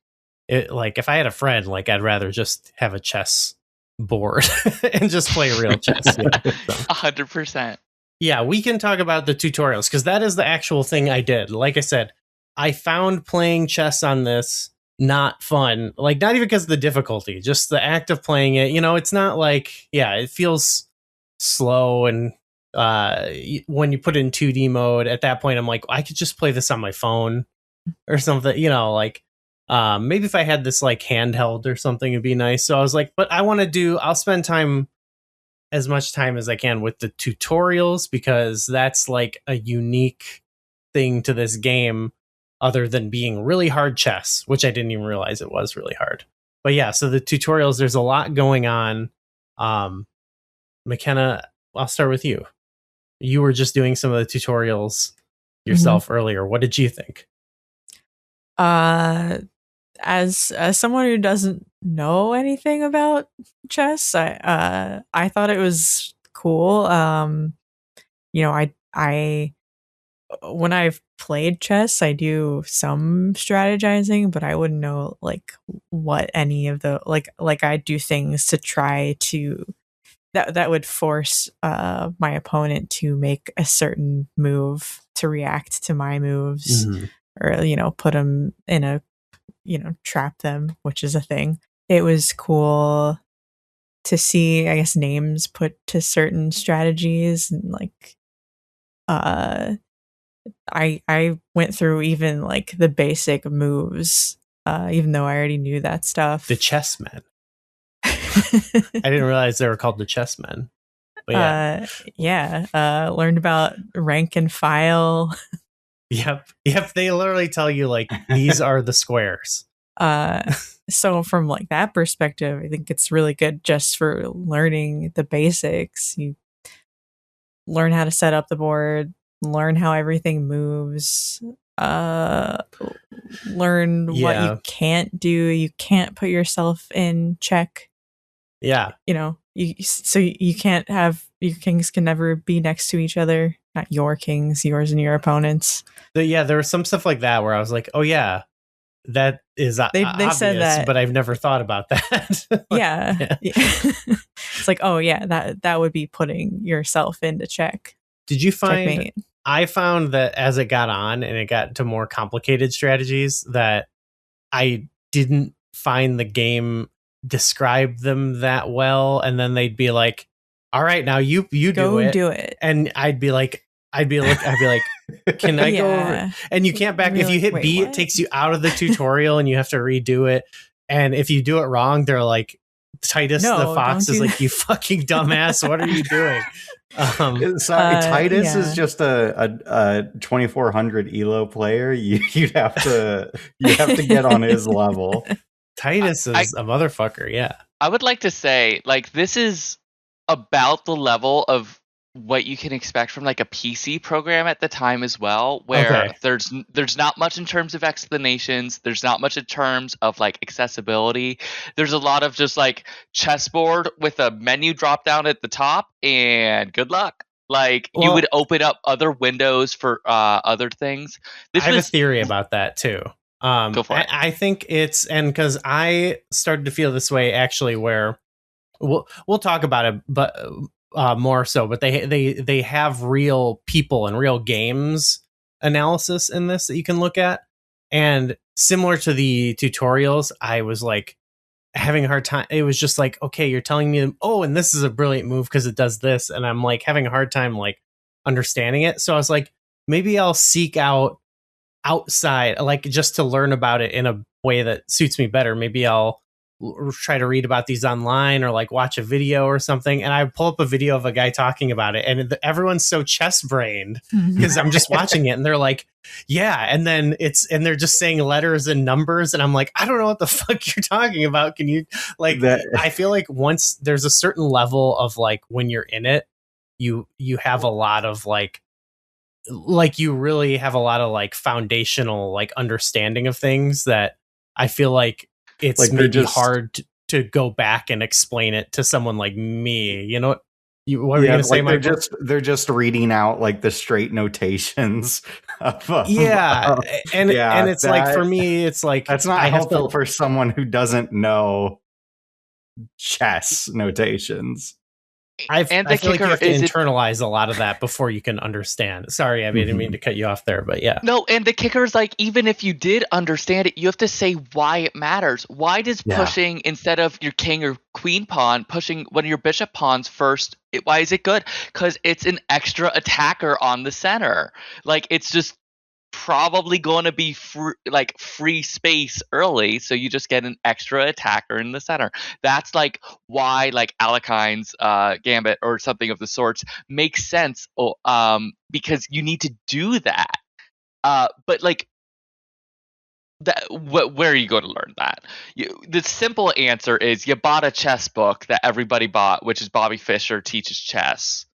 if I had a friend, like I'd rather just have a chess board and just play real chess.
100%.
Yeah, we can talk about the tutorials because that is the actual thing I did. Like I said, I found playing chess on this not fun, like not even because of the difficulty, just the act of playing it. It's not like, it feels slow, and when you put it in 2D mode, at that point I'm like, I could just play this on my phone or something, maybe if I had this like handheld or something, it'd be nice. So I was like, but I'll spend as much time as I can with the tutorials, because that's like a unique thing to this game other than being really hard chess, which I didn't even realize it was really hard. But yeah, so the tutorials, there's a lot going on. McKenna, I'll start with you. you were just doing some of the tutorials yourself earlier. What did you think?
As someone who doesn't know anything about chess, I thought it was cool. I when I've played chess, I do some strategizing, but I wouldn't know like what any of the like I do things to try to that would force my opponent to make a certain move to react to my moves, or put them in a trap them, which is a thing. It was cool to see, I guess, names put to certain strategies, and like I went through even like the basic moves, even though I already knew that stuff.
The chessmen. I didn't realize they were called the chessmen. But
learned about rank and file.
Yep. They literally tell you like these are the squares.
So from like that perspective, I think it's really good just for learning the basics. You learn how to set up the board, learn how everything moves, learn what you can't do. You can't put yourself in check.
Yeah.
You can't have, your kings can never be next to each other. Not your kings, yours and your opponents.
There was some stuff like that where I was like, oh yeah, that is
they
obvious,
said that,
but I've never thought about that.
Yeah. It's like, oh yeah, that would be putting yourself into check.
Did you find,
checkmate.
I found that as it got on and it got to more complicated strategies, that I didn't find the game describe them that well, and then they'd be like, all right, now you
go
do it, and I'd be like, can I go over? And you can't back. If you hit B, it takes you out of the tutorial and you have to redo it. And if you do it wrong, they're like, Titus the Fox is like, you fucking dumbass, what are you doing?
Titus is just a 2400 elo player. You'd have to get on his level.
Titus is a motherfucker. Yeah,
I would like to say, like, this is about the level of what you can expect from like a PC program at the time as well, where there's not much in terms of explanations, there's not much in terms of like accessibility. There's a lot of just like chessboard with a menu drop down at the top and good luck. Like, you would open up other windows for other things.
I have a theory about that too.
Go for it.
I think it's, and because I started to feel this way actually, where we'll talk about it, but more so. But they have real people and real games analysis in this that you can look at, and similar to the tutorials, I was like having a hard time. It was just like, okay, you're telling me, oh, and this is a brilliant move because it does this, and I'm like having a hard time like understanding it. So I was like, maybe I'll seek out outside, like just to learn about it in a way that suits me better. Maybe I'll try to read about these online or like watch a video or something. And I pull up a video of a guy talking about it, and everyone's so chess brained because I'm just watching it and they're like, yeah. And then and they're just saying letters and numbers. And I'm like, I don't know what the fuck you're talking about. Can you like that? I feel like once there's a certain level of like, when you're in it, you have a lot of like you really have a lot of like foundational like understanding of things that I feel like it's like maybe hard to go back and explain it to someone like me. You know what? What were you gonna say,
like they're just reading out like the straight notations.
And it's like, for me, it's like
that's not helpful for someone who doesn't know chess notations.
I feel like you have to internalize a lot of that before you can understand. Sorry, I didn't mean to cut you off there, but yeah.
No, and the kicker is like, even if you did understand it, you have to say why it matters. Why does pushing, instead of your king or queen pawn, pushing one of your bishop pawns first, why is it good? Because it's an extra attacker on the center. Like, it's just probably going to be free space early, so you just get an extra attacker in the center. That's like why like Alekine's gambit or something of the sorts makes sense, because you need to do that. But like that, where are you going to learn that? The simple answer is you bought a chess book that everybody bought, which is Bobby Fischer Teaches Chess.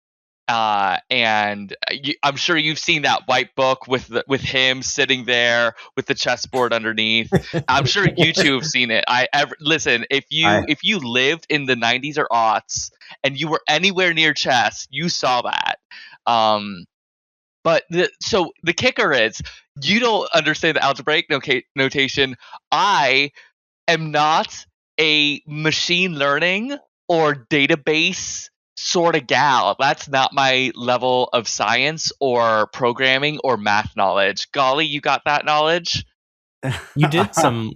And I'm sure you've seen that white book with him sitting there with the chessboard underneath. I'm sure you two have seen it. Listen, if you lived in the 90s or aughts and you were anywhere near chess, you saw that. But so the kicker is, you don't understand the algebraic notation. I am not a machine learning or database sort of gal. That's not my level of science or programming or math knowledge. Golly, you got that knowledge?
You did some.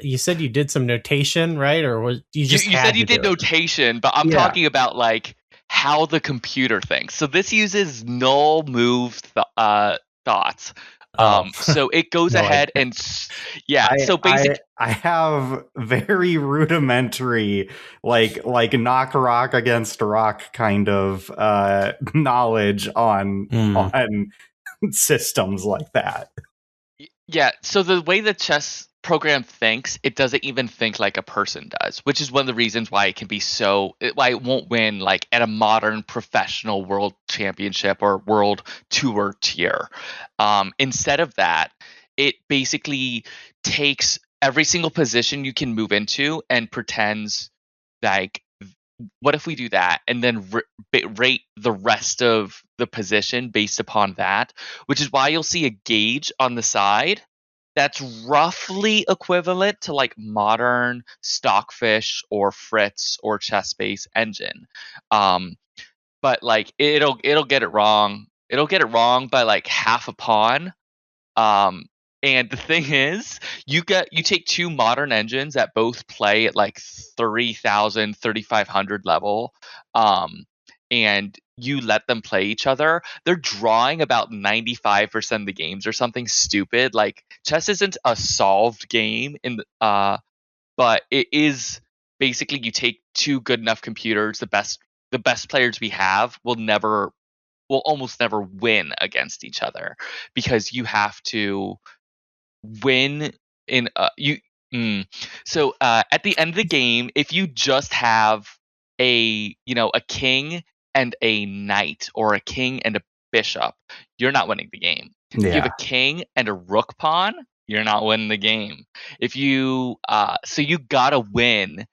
You said you did some notation, right? Or was you just?
You said you did notation, but I'm talking about like how the computer thinks. So this uses null move thoughts. So it goes ahead and so basically
I have very rudimentary like knock rock against rock kind of knowledge on systems like that.
Yeah, so the way the chess program thinks, it doesn't even think like a person does, which is one of the reasons why it can be why it won't win like at a modern professional world championship or world tour tier. Instead of that, it basically takes every single position you can move into and pretends like, what if we do that, and then rate the rest of the position based upon that, which is why you'll see a gauge on the side that's roughly equivalent to like modern Stockfish or Fritz or ChessBase Engine. But like it'll get it wrong. It'll get it wrong by like half a pawn. And the thing is, you take two modern engines that both play at like 3,000, 3,500 level, and you let them play each other. They're drawing about 95% of the games or something stupid. Like chess isn't a solved game but it is basically, you take two good enough computers, the best players we have will almost never win against each other, because you have to win in So at the end of the game, if you just have a king and a knight, or a king and a bishop, you're not winning the game. If you have a king and a rook pawn, you're not winning the game. If you so you gotta win.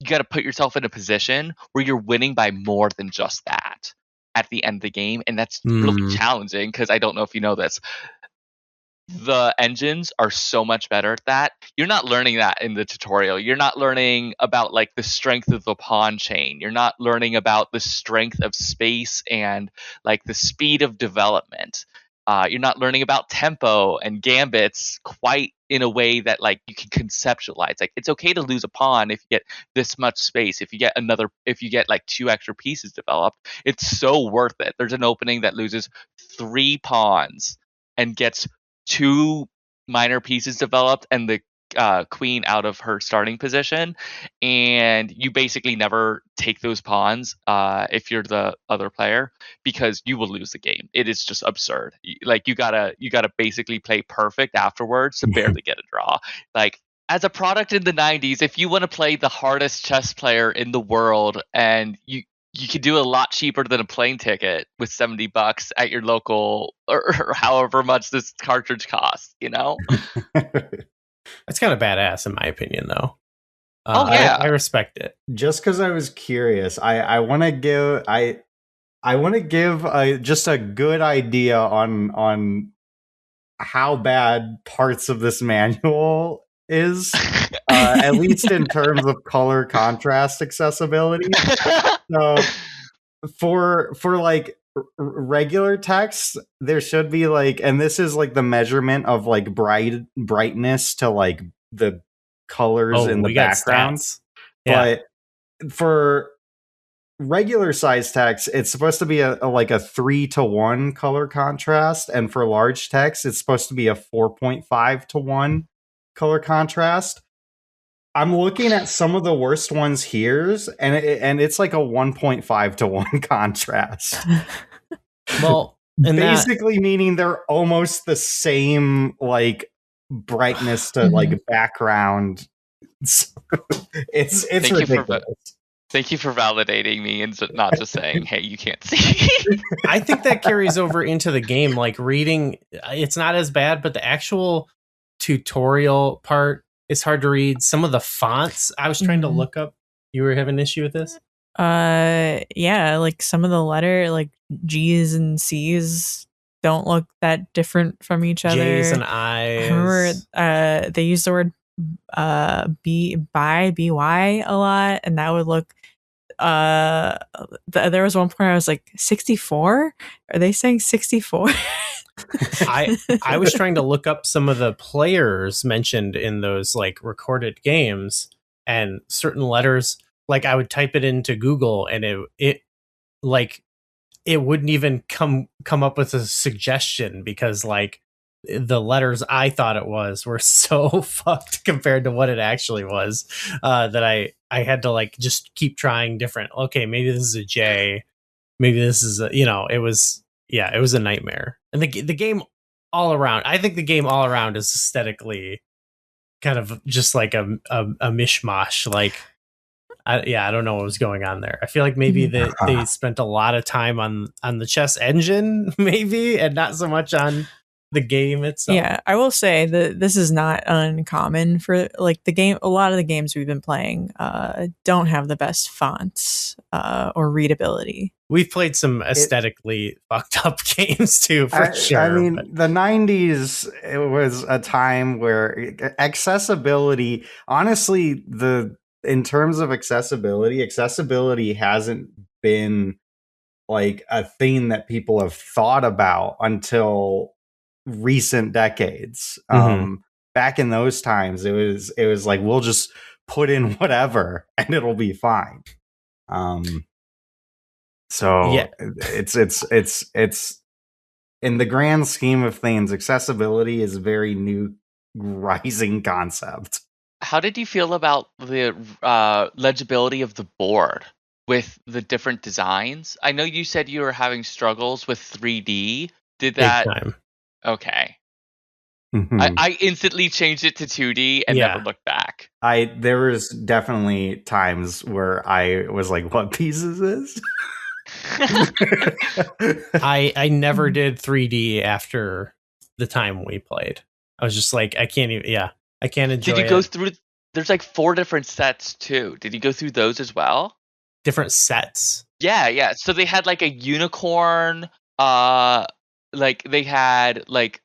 You gotta put yourself in a position where you're winning by more than just that at the end of the game, and that's really challenging, because I don't know if you know this. The engines are so much better at that. You're not learning that in the tutorial. You're not learning about like the strength of the pawn chain. You're not learning about the strength of space and like the speed of development. You're not learning about tempo and gambits quite in a way that like you can conceptualize. Like, it's okay to lose a pawn if you get this much space. If you get like 2 extra pieces developed, it's so worth it. There's an opening that loses 3 pawns and gets 2 minor pieces developed and the queen out of her starting position, and you basically never take those pawns if you're the other player, because you will lose the game. It is just absurd. Like, you gotta basically play perfect afterwards to barely get a draw. Like, as a product in the 90s, if you want to play the hardest chess player in the world, and you could do it a lot cheaper than a plane ticket with $70 at your local, or however much this cartridge costs,
That's kind of badass, in my opinion, though. I respect it.
Just because I was curious, I want to give just a good idea on how bad parts of this manual is, at least in terms of color contrast accessibility. So for like regular text, there should be like, and this is like the measurement of like brightness to like the colors in the background. Yeah. But for regular size text, it's supposed to be a 3-to-1 color contrast, and for large text, it's supposed to be a 4.5-to-1 color contrast. I'm looking at some of the worst ones here, and it's like a 1.5-to-1 contrast.
Well,
basically meaning they're almost the same like brightness to like background. It's ridiculous.
Thank you for validating me and not just saying, "Hey, you can't see."
I think that carries over into the game. Like reading, it's not as bad, but the actual tutorial part is hard to read. Some of the fonts, I was trying to look up. You were having an issue with this?
Yeah, like some of the letter, like G's and C's don't look that different from each other.
J's and
I
I's.
remember they used the word by a lot, and that would look there was one point I was like 64. Are they saying 64?
I was trying to look up some of the players mentioned in those like recorded games, and certain letters, like I would type it into Google and it wouldn't even come up with a suggestion, because like the letters I thought it was were so fucked compared to what it actually was, that I had to like just keep trying different. Okay, maybe this is a J, maybe this is a, it was a nightmare. And the game all around, I think the game all around is aesthetically kind of just like a mishmash. Like I don't know what was going on there. I feel like maybe they spent a lot of time on the chess engine, maybe, and not so much on the game itself.
Yeah, I will say that this is not uncommon for like the game. A lot of the games we've been playing don't have the best fonts or readability.
We've played some aesthetically fucked up games too, for sure.
I mean, the 90s, it was a time where accessibility, honestly, in terms of accessibility hasn't been like a thing that people have thought about until recent decades. Back in those times, it was like, we'll just put in whatever and it'll be fine. So
yeah,
it's in the grand scheme of things, accessibility is a very new rising concept.
How did you feel about the legibility of the board with the different designs? I know you said you were having struggles with 3D. Did that?
Big time.
Okay. I instantly changed it to 2D and never looked back.
There was definitely times where I was like, what piece is this?
I never did 3D after the time we played. I was just like, I can't even, I can't enjoy it.
Did you go through, there's like 4 different sets too. Did you go through those as well?
Different sets?
Yeah. So they had like a unicorn, like they had like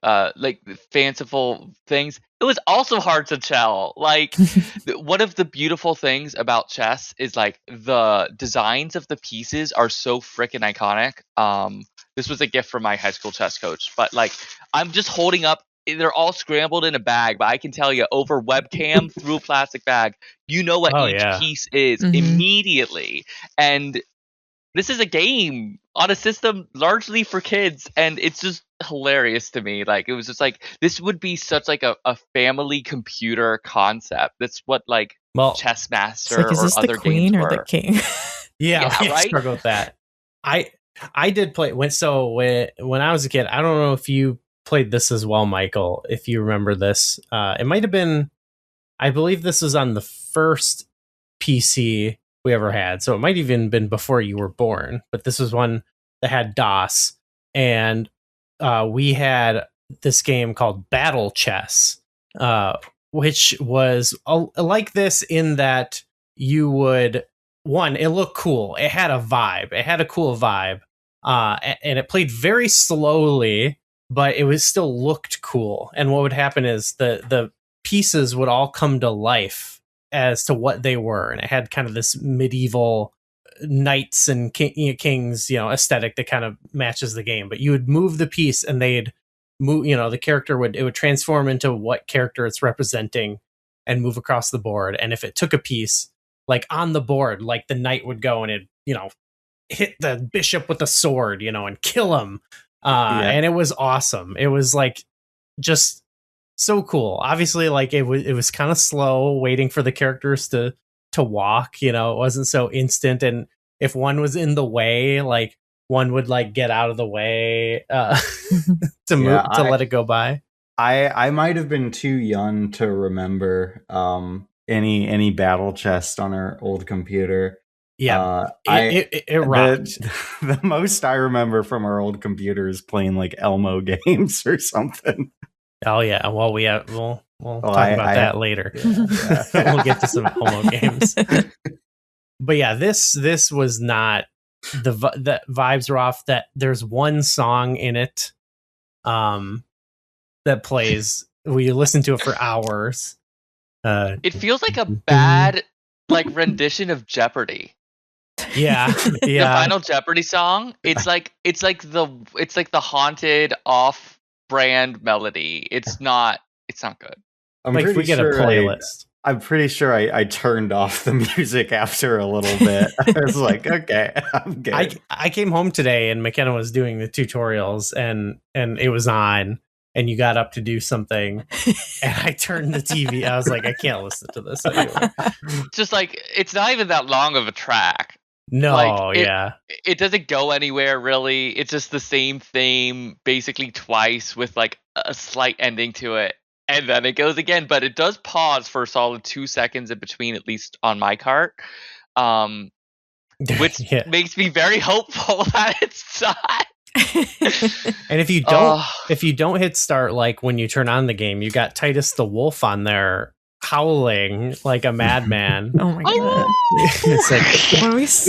fanciful things. It was also hard to tell. Like one of the beautiful things about chess is like the designs of the pieces are so freaking iconic. This was a gift from my high school chess coach, but like I'm just holding up, they're all scrambled in a bag, but I can tell you over webcam through a plastic bag, you know what each piece is immediately. And this is a game on a system largely for kids, and it's just hilarious to me. Like, it was just like, this would be such like a family computer concept. That's what like Chess Master
like, is this
or other
the queen
games
or
were.
the king?
Yeah,
right?
I struggle with that. I did play when I was a kid. I don't know if you played this as well, Michael, if you remember this. It might have been, I believe this was on the first PC we ever had, so it might even been before you were born, but this was one that had DOS, and we had this game called Battle Chess, which was like this in that you would, it looked cool, it had a vibe, it had a cool vibe, and it played very slowly, but it was still looked cool. And what would happen is the pieces would all come to life as to what they were, and it had kind of this medieval knights and kings, aesthetic that kind of matches the game. But you would move the piece, and they'd move. The character would transform into what character it's representing, and move across the board. And if it took a piece, like on the board, like the knight would go and it, hit the bishop with a sword, and kill him. And it was awesome. It was like just so cool. Obviously, like it was kind of slow waiting for the characters to walk. It wasn't so instant. And if one was in the way, like one would like get out of the way to move to let it go by.
I might have been too young to remember any battle chess on our old computer.
Yeah, it rocked.
The most I remember from our old computer is playing like Elmo games or something.
Oh yeah, well we'll talk about that later.
Yeah.
We'll get to some Elmo games. But yeah, this was not the vibes were off. That there's one song in it, that plays. We listen to it for hours.
It feels like a bad like rendition of Jeopardy.
Yeah,
The Final Jeopardy song. It's like the haunted off-brand melody. It's not good.
I'm
like if we get a playlist.
I'm pretty sure I turned off the music after a little bit. I was like, okay, I'm good.
I came home today and McKenna was doing the tutorials and it was on and you got up to do something and I turned the TV. I was like, I can't listen to this anymore.
Just like it's not even that long of a track.
No,
like,
yeah.
It doesn't go anywhere really. It's just the same theme basically twice with like a slight ending to it. And then it goes again, but it does pause for a solid 2 seconds in between, at least on my cart, which makes me very hopeful that it's not.
And if you don't hit start, like when you turn on the game, you got Titus the Wolf on there howling like a madman.
Oh my god!
It's like,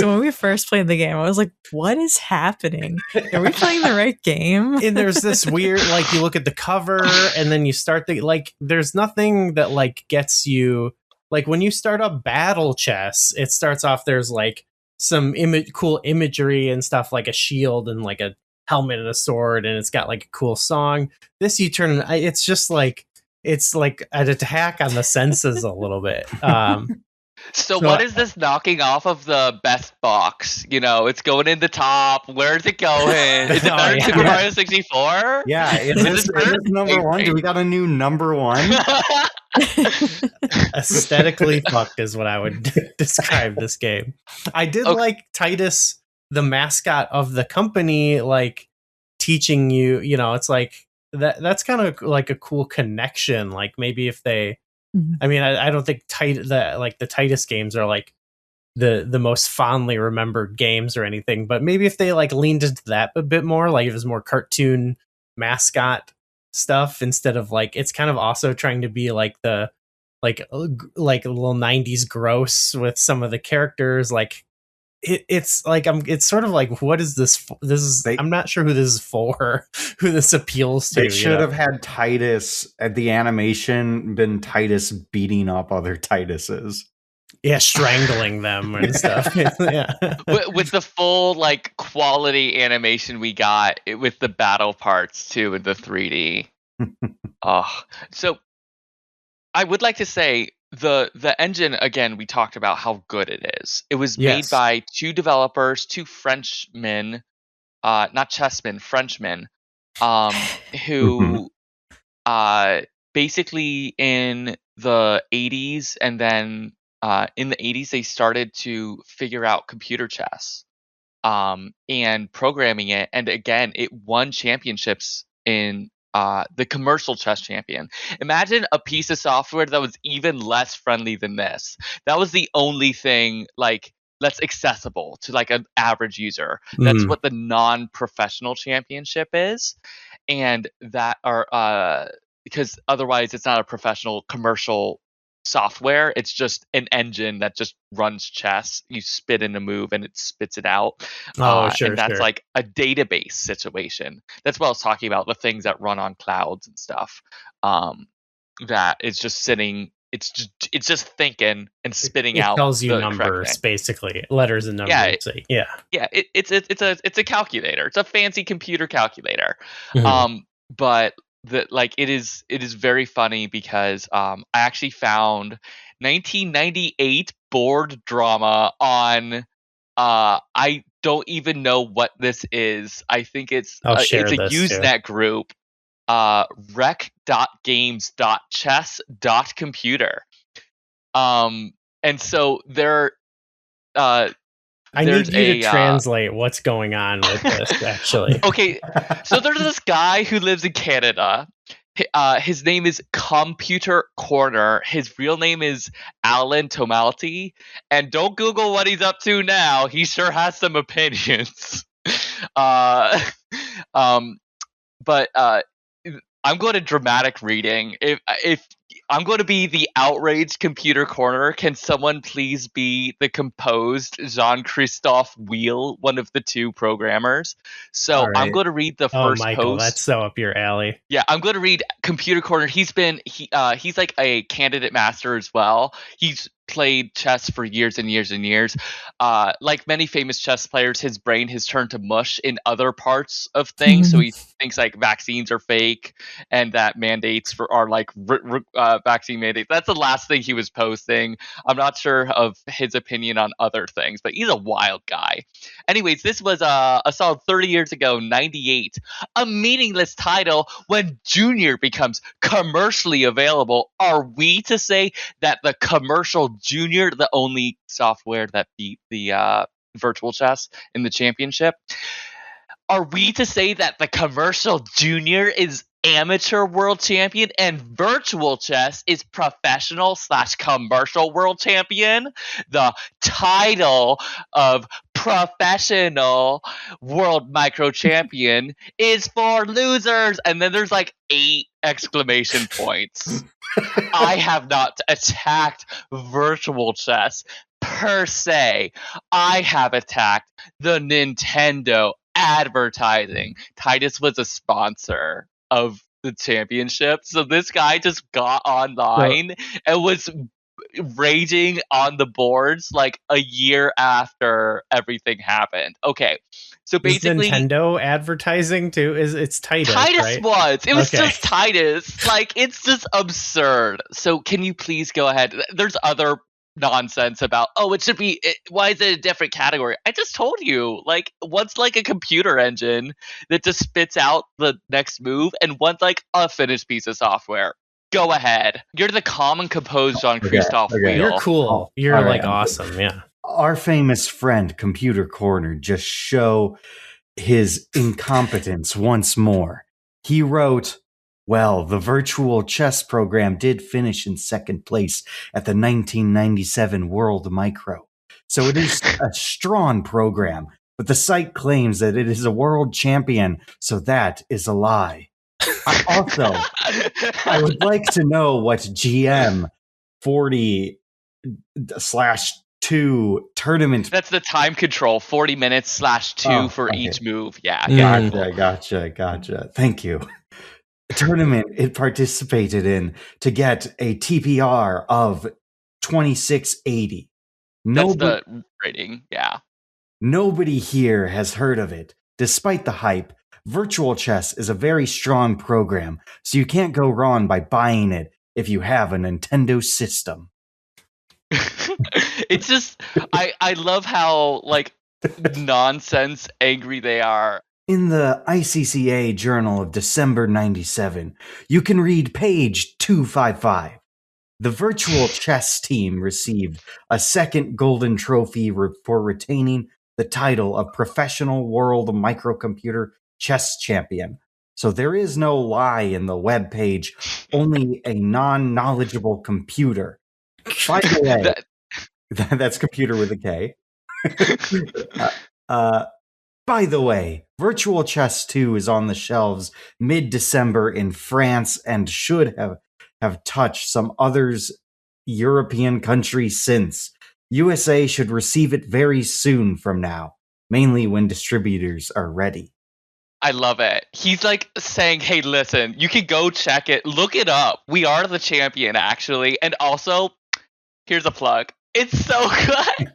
when we first played the game, I was like, "What is happening? Are we playing the right game?"
And there's this weird, like, you look at the cover and then you start the like. There's nothing that like gets you like when you start up battle chess. It starts off there's like some cool imagery and stuff like a shield and like a helmet and a sword, and it's got like a cool song. This you turn, it's just like. It's like an attack on the senses a little bit.
So what is this knocking off of the best box? You know, it's going in the top. Where's it going? Is it better than Super Mario 64?
Yeah, it's number one. Do we got a new number one?
Aesthetically fucked is what I would describe this game. I did like Titus, the mascot of the company, like teaching you, you know, it's like, that's kind of like a cool connection. Like maybe if they, I mean, I don't think the Titus games are like the most fondly remembered games or anything, but maybe if they like leaned into that a bit more, like if it was more cartoon mascot stuff instead of like, it's kind of also trying to be like the like a little 90s gross with some of the characters, like. It's like it's sort of like, what is this? I'm not sure who this is for, who this appeals to.
They should have had Titus at the animation been Titus beating up other Tituses.
Yeah, strangling them and stuff. Yeah,
with the full like quality animation we got with the battle parts too in the 3D. So I would like to say. The engine, again, we talked about how good it is. It was made by two developers, two Frenchmen, not chessmen, Frenchmen, who basically in the 80s and then in the 80s they started to figure out computer chess and programming it. And again, it won championships in the commercial chess champion. Imagine a piece of software that was even less friendly than this. That was the only thing like that's accessible to like an average user. That's what the non-professional championship is, and that are because otherwise it's not a professional commercial software. It's just an engine that just runs chess. You spit in a move and it spits it out. And that's like a database situation. That's what I was talking about, the things that run on clouds and stuff. That is just sitting. It's just thinking and spitting out.
It tells you numbers, basically, letters and numbers.
It's a calculator. It's a fancy computer calculator. But it is very funny because I actually found 1998 board drama on I don't even know what this is. I think it's a Usenet group, rec.games.chess.computer. And so there
I need you to translate what's going on with this, actually.
Okay, so there's this guy who lives in Canada. His name is Computer Corner. His real name is Alan Tomalty. And don't Google what he's up to now. He sure has some opinions. uh, but I'm going to dramatic reading. If I'm going to be the outraged Computer Corner, can someone please be the composed Jean-Christophe Wheel, one of the two programmers? So
All right.
I'm going to read the first
Michael,
post.
that's so up your alley.
Yeah, I'm going to read Computer Corner. He's like a candidate master as well. He's played chess for years and years and years. Like many famous chess players, his brain has turned to mush in other parts of things. So he thinks like vaccines are fake and that mandates are like vaccine mandates. That's the last thing he was posting. I'm not sure of his opinion on other things, but he's a wild guy. Anyways, this was a solid 30 years ago, 98. A meaningless title when Junior becomes commercially available. Are we to say that the commercial Junior, the only software that beat the virtual chess in the championship, are we to say that the commercial Junior is amateur world champion and virtual chess is professional/commercial world champion? The title of professional world micro champion is for losers. And then there's like 8 exclamation points. I have not attacked virtual chess per se. I have attacked the Nintendo advertising. Titus was a sponsor of the championship, so this guy just got online and was raging on the boards like a year after everything happened. Okay, so basically,
is Nintendo advertising too? It's Titus.
Titus,
right?
was. It was
Okay.
just Titus. Like, it's just absurd. So can you please go ahead? There's other nonsense about, it should be, why is it a different category? I just told you, like, one's like a computer engine that just spits out the next move, and one's like a finished piece of software. Go ahead. You're the calm and composed Jean-Christophe
okay.
Wheel.
You're cool. You're
all right,
like awesome. Yeah.
Our famous friend Computer Corner just show his incompetence once more. He wrote, well, the virtual chess program did finish in second place at the 1997 World Micro. So it is a strong program, but the site claims that it is a world champion, so that is a lie. I would like to know what GM 40/2 tournament.
That's the time control, 40 minutes /2 for
okay.
each move. Yeah.
Gotcha. Thank you. Tournament it participated in to get a TPR of 2680.
That's the rating. Yeah.
Nobody here has heard of it. Despite the hype, virtual chess is a very strong program, so you can't go wrong by buying it if you have a Nintendo system.
It's just, I love how, like, nonsense angry they are.
In the ICCA Journal of December 97, you can read page 255. The virtual chess team received a second golden trophy for retaining the title of Professional World Microcomputer Chess Champion. So there is no lie in the webpage, only a non-knowledgeable computer. By the way, that's computer with a K. By the way, Virtual Chess 2 is on the shelves mid-December in France and should have touched some others European countries since. USA should receive it very soon from now, mainly when distributors are ready.
I love it. He's like saying, hey, listen, you can go check it. Look it up. We are the champion, actually. And also, here's a plug. It's so good.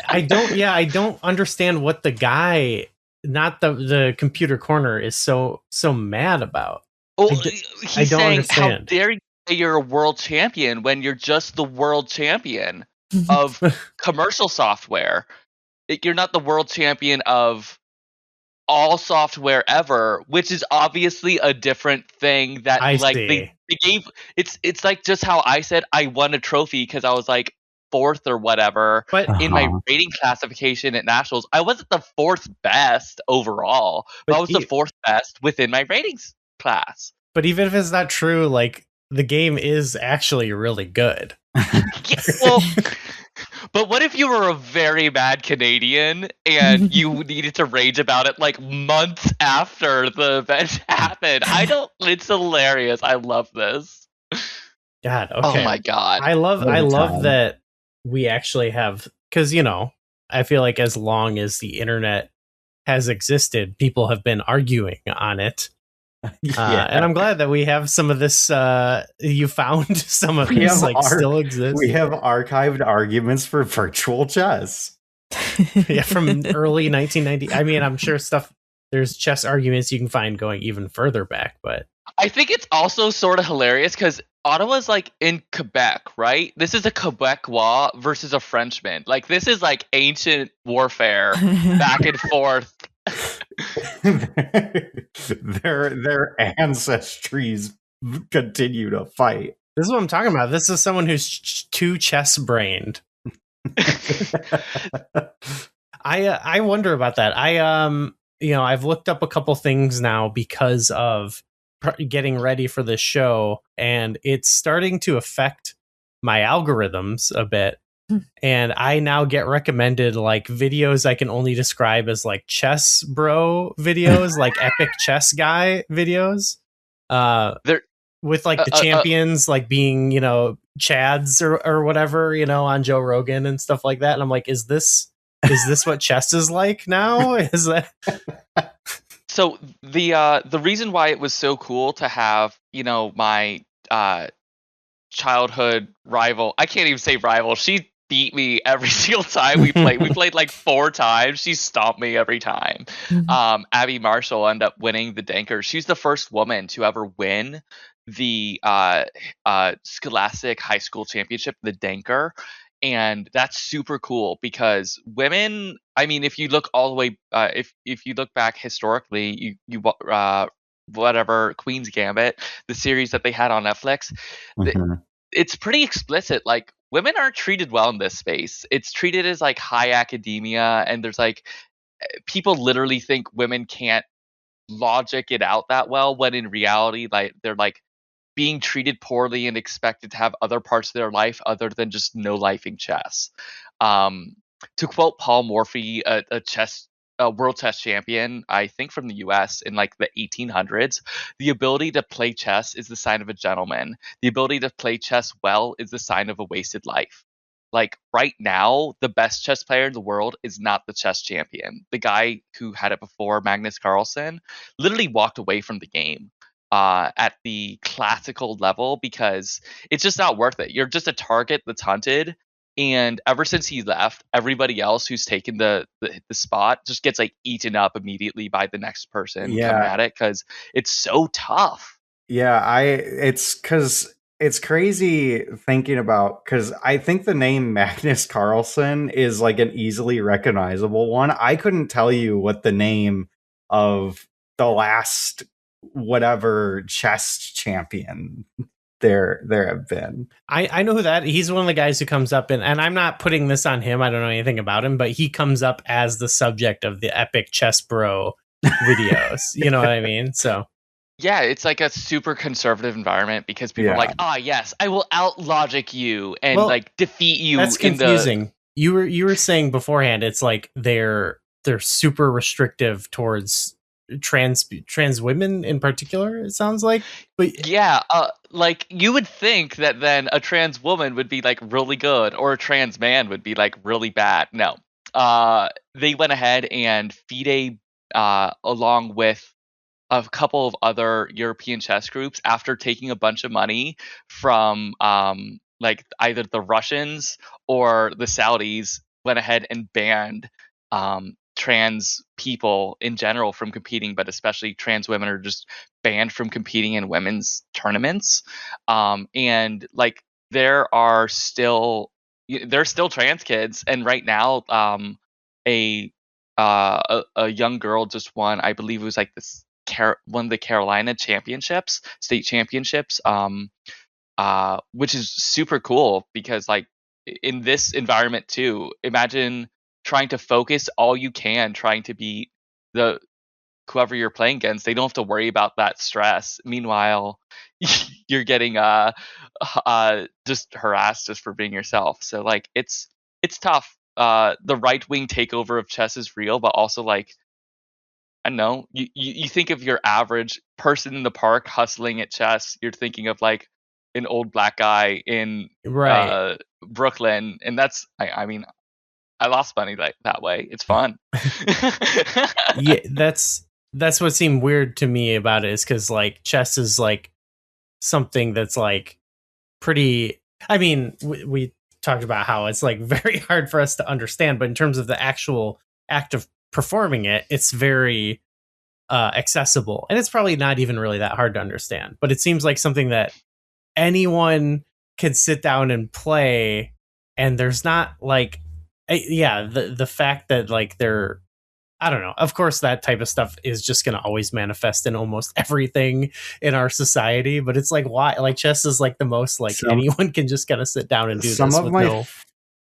I don't understand what the guy, not the Computer Corner, is so mad about.
Well,
I
he's
don't
saying,
understand.
how dare you say you're a world champion when you're just the world champion of commercial software? You're not the world champion of all software ever, which is obviously a different thing. That
I
like
see.
they gave. It's like just how I said I won a trophy because I was like 4th or whatever
But
in my rating classification at nationals. I wasn't the 4th best overall, but I was the 4th best within my ratings class.
But even if it's not true, like the game is actually really good.
Yeah, well, but what if you were a very bad Canadian and you needed to rage about it like months after the event happened? It's hilarious. I love this.
God,
Oh
okay.
my god.
I love
What a
love
time.
that we actually have, because I feel like as long as the internet has existed, people have been arguing on it. And I'm glad that we have some of this. You found some of this still exists.
We have archived arguments for virtual chess.
Yeah, from early 1990. I mean, I'm sure there's chess arguments you can find going even further back, but
I think it's also sort of hilarious because Ottawa's like in Quebec, right? This is a Quebecois versus a Frenchman. Like this is like ancient warfare back and forth.
Their ancestries continue to fight.
this is what I'm talking about. This is someone who's too chess brained. I wonder about that. I've looked up a couple things now because of getting ready for this show, and it's starting to affect my algorithms a bit. And I now get recommended like videos I can only describe as like chess bro videos, like epic chess guy videos. With like the champions like being, Chads or whatever, on Joe Rogan and stuff like that. And I'm like, is this what chess is like now? Is that
So the reason why it was so cool to have, my childhood rival, I can't even say rival, she beat me every single time we played. We played like 4 times. She stomped me every time. Abby Marshall ended up winning the Danker. She's the first woman to ever win the Scholastic High School Championship, the Danker. And that's super cool because women, I mean, if you look all the way, if you look back historically, you whatever, Queen's Gambit, the series that they had on Netflix, it's pretty explicit. Like women aren't treated well in this space. It's treated as like high academia, and there's like people literally think women can't logic it out that well, when in reality, like they're like being treated poorly and expected to have other parts of their life other than just no lifing chess. To quote Paul Morphy, a world chess champion, I think from the US in like the 1800s, the ability to play chess is the sign of a gentleman. The ability to play chess well is the sign of a wasted life. Like right now, the best chess player in the world is not the chess champion. The guy who had it before, Magnus Carlsen, literally walked away from the game at the classical level because it's just not worth it. You're just a target that's hunted. And ever since he left, everybody else who's taken the spot just gets like eaten up immediately by the next person coming at it because it's so tough.
Yeah, it's because it's crazy thinking about, because I think the name Magnus Carlsen is like an easily recognizable one. I couldn't tell you what the name of the last whatever chess champion there have been.
I know who that. He's one of the guys who comes up and I'm not putting this on him. I don't know anything about him, but he comes up as the subject of the epic chess bro videos. You know what I mean? So
yeah, it's like a super conservative environment because people are like, yes, I will out logic you and like defeat you.
That's confusing. You were saying beforehand, it's like they're super restrictive towards trans women in particular, it sounds like. But
yeah, like you would think that then a trans woman would be like really good or a trans man would be like really bad. No, they went ahead and FIDE, along with a couple of other European chess groups, after taking a bunch of money from like either the Russians or the Saudis, went ahead and banned trans people in general from competing, but especially trans women are just banned from competing in women's tournaments. And like there's still trans kids, and right now a young girl just won, I believe it was like this one of the Carolina championships, state championships, which is super cool because like in this environment too, imagine trying to focus all you can, trying to beat the whoever you're playing against, they don't have to worry about that stress. Meanwhile, you're getting just harassed just for being yourself. So like it's tough. The right wing takeover of chess is real, but also like I don't know. You think of your average person in the park hustling at chess. You're thinking of like an old black guy in
Right.
Brooklyn, and that's I mean I lost money like that way. It's fun.
Yeah, that's what seemed weird to me about it, is because like chess is like something that's like pretty. I mean, we talked about how it's like very hard for us to understand, but in terms of the actual act of performing it, it's very accessible, and it's probably not even really that hard to understand. But it seems like something that anyone can sit down and play, and there's not like, the fact that like they're, I don't know. Of course, that type of stuff is just going to always manifest in almost everything in our society. But it's like, why? Like chess is like the most like anyone can just kind of sit down and do
some
this
of
with
my
no.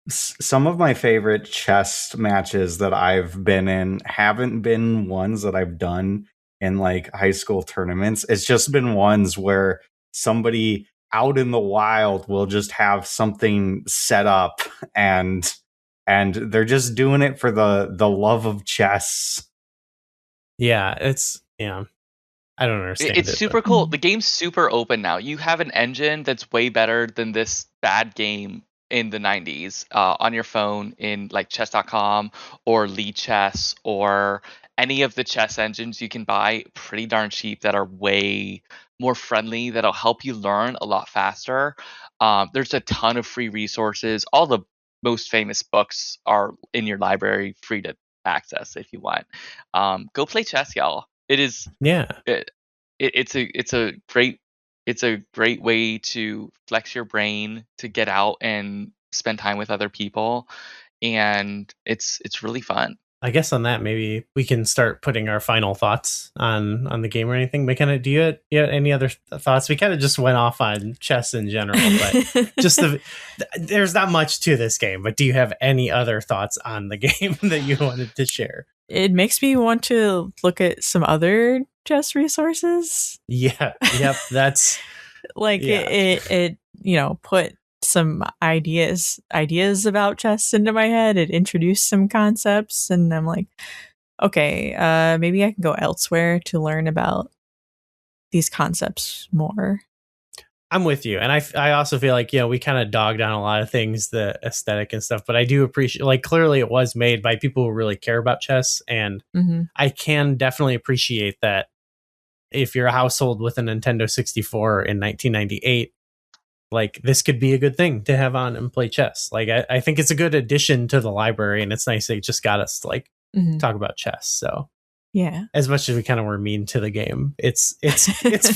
Some of my favorite chess matches that I've been in haven't been ones that I've done in like high school tournaments. It's just been ones where somebody out in the wild will just have something set up and they're just doing it for the love of chess.
Yeah, I don't understand.
It's super cool. The game's super open now. You have an engine that's way better than this bad game in the 90s on your phone in like chess.com or Lead Chess or any of the chess engines you can buy pretty darn cheap that are way more friendly, that'll help you learn a lot faster. There's a ton of free resources. All the most famous books are in your library, free to access if you want. Go play chess, y'all. It is it's a great way to flex your brain, to get out and spend time with other people, and it's really fun.
I guess on that, maybe we can start putting our final thoughts on the game or anything. McKenna, do you have any other thoughts? We kind of just went off on chess in general, but just there's not much to this game. But do you have any other thoughts on the game that you wanted to share?
It makes me want to look at some other chess resources.
Yeah, yep, that's
like it put some ideas about chess into my head. It introduced some concepts, and I'm like, okay, maybe I can go elsewhere to learn about these concepts more.
I'm with you, and I also feel like we kind of dogged on a lot of things, the aesthetic and stuff, but I do appreciate, like, clearly it was made by people who really care about chess, and I can definitely appreciate that. If you're a household with a Nintendo 64 in 1998, like this could be a good thing to have on and play chess. Like I think it's a good addition to the library, and it's nice they just got us to like talk about chess. So
yeah, as
much as we kind of were mean to the game, it's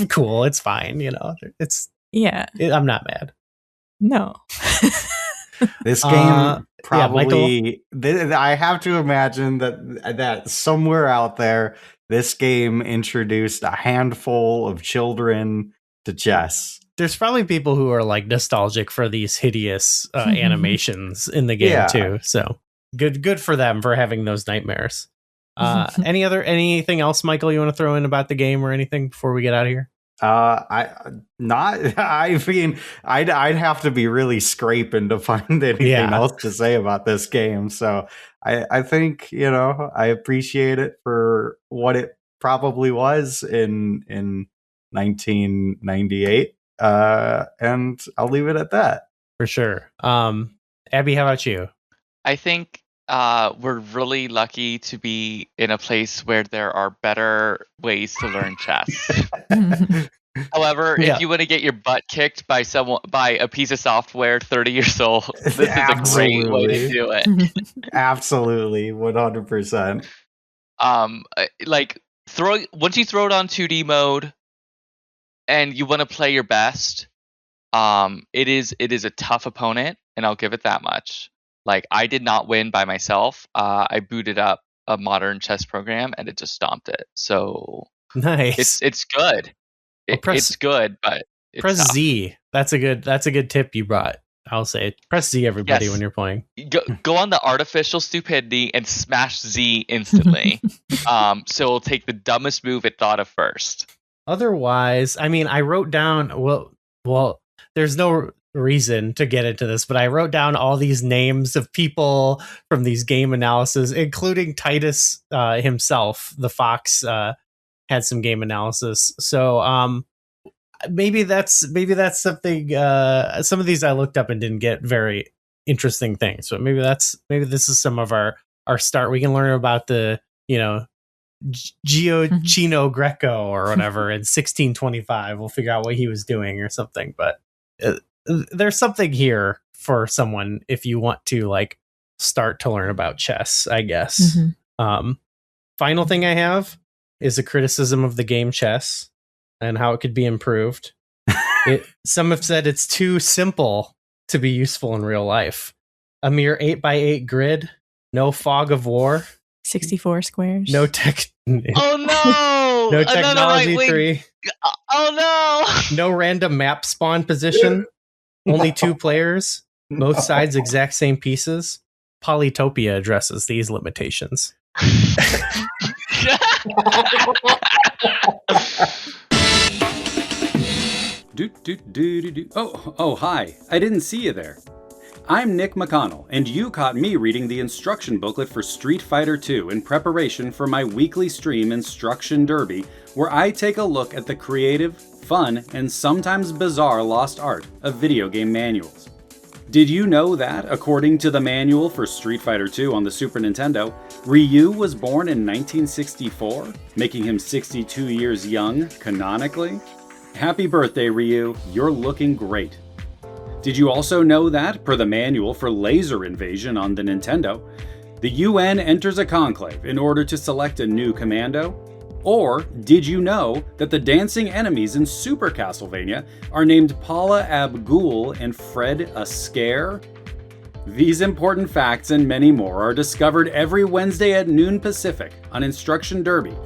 cool. It's fine. I'm not mad.
No.
This game probably, I have to imagine that somewhere out there, this game introduced a handful of children to chess.
There's probably people who are like nostalgic for these hideous animations in the game too. So good for them for having those nightmares. Anything else, Michael, you want to throw in about the game or anything before we get out of here?
I'd have to be really scraping to find anything else to say about this game. So I think, I appreciate it for what it probably was in 1998. And I'll leave it at that.
For sure. Abby, how about you?
I think we're really lucky to be in a place where there are better ways to learn chess. However, if you want to get your butt kicked by a piece of software 30 years old, this is a great way to do it.
Absolutely, 100%.
Once you throw it on 2D mode and you want to play your best, it is a tough opponent, and I'll give it that much. Like, I did not win by myself. I booted up a modern chess program and it just stomped it. So
nice.
It's good. It's good, but it's
press
tough.
Z. That's a good tip you brought. I'll say. Press Z, everybody,
Yes.
when you're playing.
Go on the artificial stupidity and smash Z instantly. So it'll take the dumbest move it thought of first.
Otherwise, I mean, I wrote down, well, there's no reason to get into this, but I wrote down all these names of people from these game analysis, including Titus himself. The Fox had some game analysis. So maybe that's something. Some of these I looked up and didn't get very interesting things. So maybe this is some of our start. We can learn about the, Giochino Greco or whatever in 1625. We'll figure out what he was doing or something. But there's something here for someone if you want to like start to learn about chess, I guess. Final thing I have is a criticism of the game chess and how it could be improved. Some have said it's too simple to be useful in real life. A mere 8x8 grid, no fog of war,
64 squares.
no tech.
Oh no!
No
Another
technology
right-wing-
3.
Oh no!
No random map spawn position. Only 2 players. Both sides exact same pieces. Polytopia addresses these limitations.
Oh, hi. I didn't see you there. I'm Nick McConnell, and you caught me reading the instruction booklet for Street Fighter II in preparation for my weekly stream Instruction Derby, where I take a look at the creative, fun, and sometimes bizarre lost art of video game manuals. Did you know that, according to the manual for Street Fighter II on the Super Nintendo, Ryu was born in 1964, making him 62 years young, canonically? Happy birthday, Ryu. You're looking great. Did you also know that, per the manual for Laser Invasion on the Nintendo, the UN enters a conclave in order to select a new commando? Or did you know that the dancing enemies in Super Castlevania are named Paula Abgul and Fred Askare? These important facts and many more are discovered every Wednesday at noon Pacific on Instruction Derby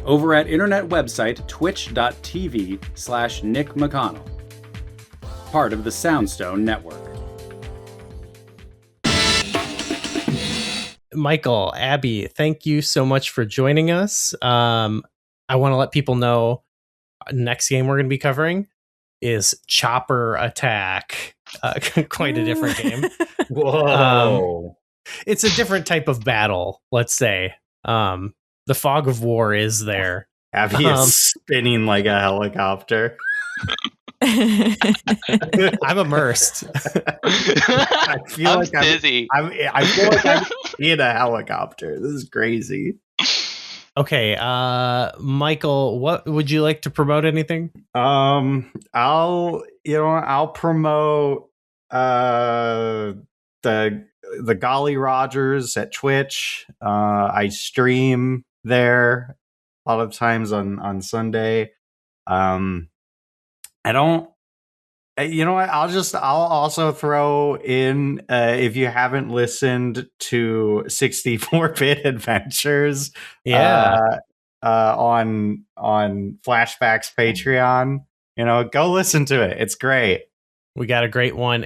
over at internet website twitch.tv/Nick McConnell. Part of the Soundstone Network.
Michael, Abby, thank you so much for joining us. I want to let people know next game we're going to be covering is Chopper Attack. Quite a different game.
Whoa.
It's a different type of battle, let's say. The fog of war is there.
Abby is spinning like a helicopter.
I'm immersed.
I feel
I'm
like
dizzy.
I feel like I'm in a helicopter. This is crazy.
Okay, Michael, what would you like to promote? Anything?
I'll promote the Golly Rogers at Twitch. I stream there a lot of times on Sunday. I don't. You know what? I'll also throw in if you haven't listened to 64-bit Adventures, on Flashback's Patreon, go listen to it. It's great.
We got a great one.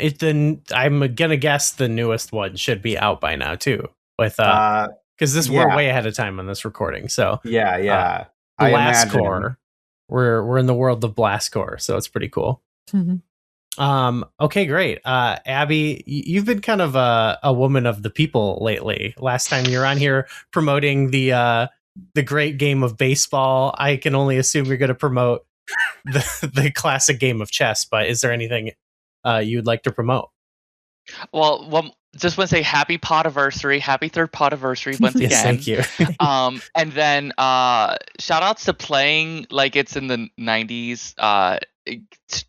I'm gonna guess the newest one should be out by now too. With because we're way ahead of time on this recording. So
yeah.
Blast Core. We're in the world of Blast Core, so it's pretty cool.
Mm-hmm.
Okay, great. Abby, you've been kind of a woman of the people lately. Last time you were on here promoting the great game of baseball. I can only assume you're going to promote the classic game of chess. But is there anything you'd like to promote?
Well, just want to say happy podiversary, happy third podiversary once again.
Yes, thank you.
And then shout outs to playing like it's in the 90s.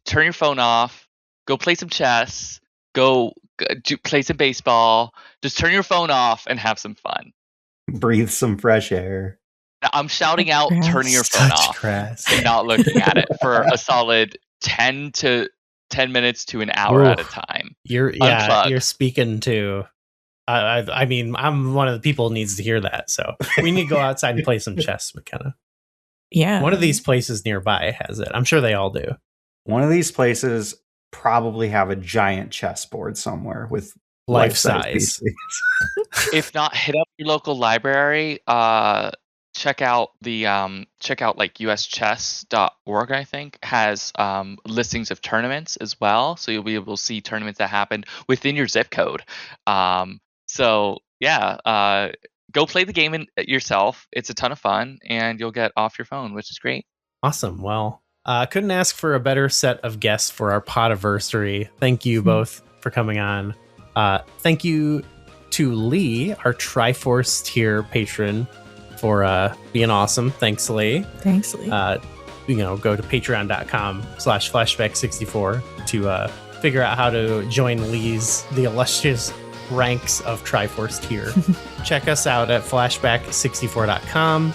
Turn your phone off, go play some chess, go play some baseball. Just turn your phone off and have some fun.
Breathe some fresh air.
I'm shouting out turning your phone off and not looking at it for a solid 10 minutes to an hour at a time.
You're speaking to I mean, I'm one of the people who needs to hear that, so we need to go outside and play some chess, McKenna.
Yeah,
one of these places nearby has it. I'm sure they all do.
One of these places probably have a giant chessboard somewhere with
Life size.
pieces.
If not, hit up your local library. Check out the like uschess.org, I think, has listings of tournaments as well, so you'll be able to see tournaments that happened within your zip code. So yeah, go play the game yourself. It's a ton of fun, and you'll get off your phone, which is great.
Awesome. Well, couldn't ask for a better set of guests for our podiversary. Thank you both for coming on. Thank you to Lee, our Triforce tier patron, for being awesome. Thanks, Lee.
Thanks, Lee.
Go to patreon.com/flashback64 to figure out how to join the illustrious ranks of Triforce tier. Check us out at flashback64.com,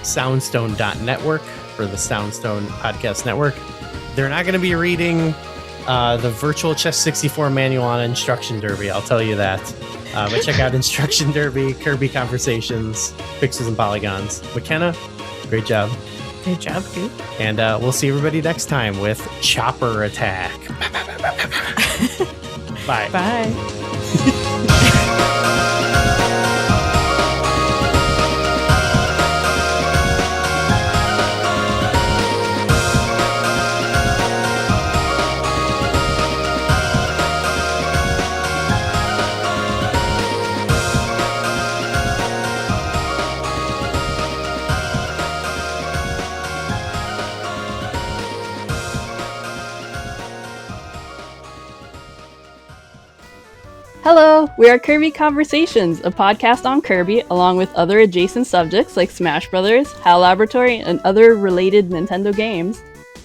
soundstone.network for the Soundstone Podcast Network. They're not going to be reading the Virtual Chess 64 manual on Instruction Derby, I'll tell you that. But check out Instruction Derby, Kirby Conversations, Pixels and Polygons. McKenna, great job.
Great job, dude.
And we'll see everybody next time with Chopper Attack. Bye.
Bye.
Hello, we are Kirby Conversations, a podcast on Kirby, along with other adjacent subjects like Smash Bros., HAL Laboratory, and other related Nintendo games.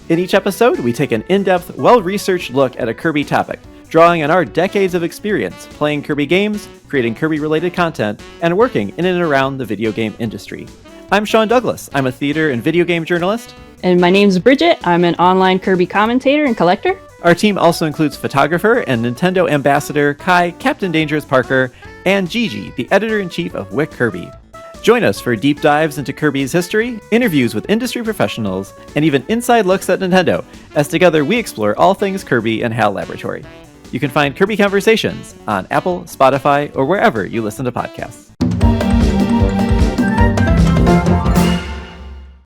In each episode, we take an in-depth, well-researched look at a Kirby topic, drawing on our decades of experience playing Kirby games, creating Kirby-related content, and working in and around the video game industry. I'm Sean Douglas. I'm a theater and video game journalist.
And my name's Bridget. I'm an online Kirby commentator and collector.
Our team also includes photographer and Nintendo ambassador Kai Captain Dangerous Parker and Gigi, the editor-in-chief of Wick Kirby. Join us for deep dives into Kirby's history, interviews with industry professionals, and even inside looks at Nintendo, as together we explore all things Kirby and HAL Laboratory. You can find Kirby Conversations on Apple, Spotify, or wherever you listen to podcasts.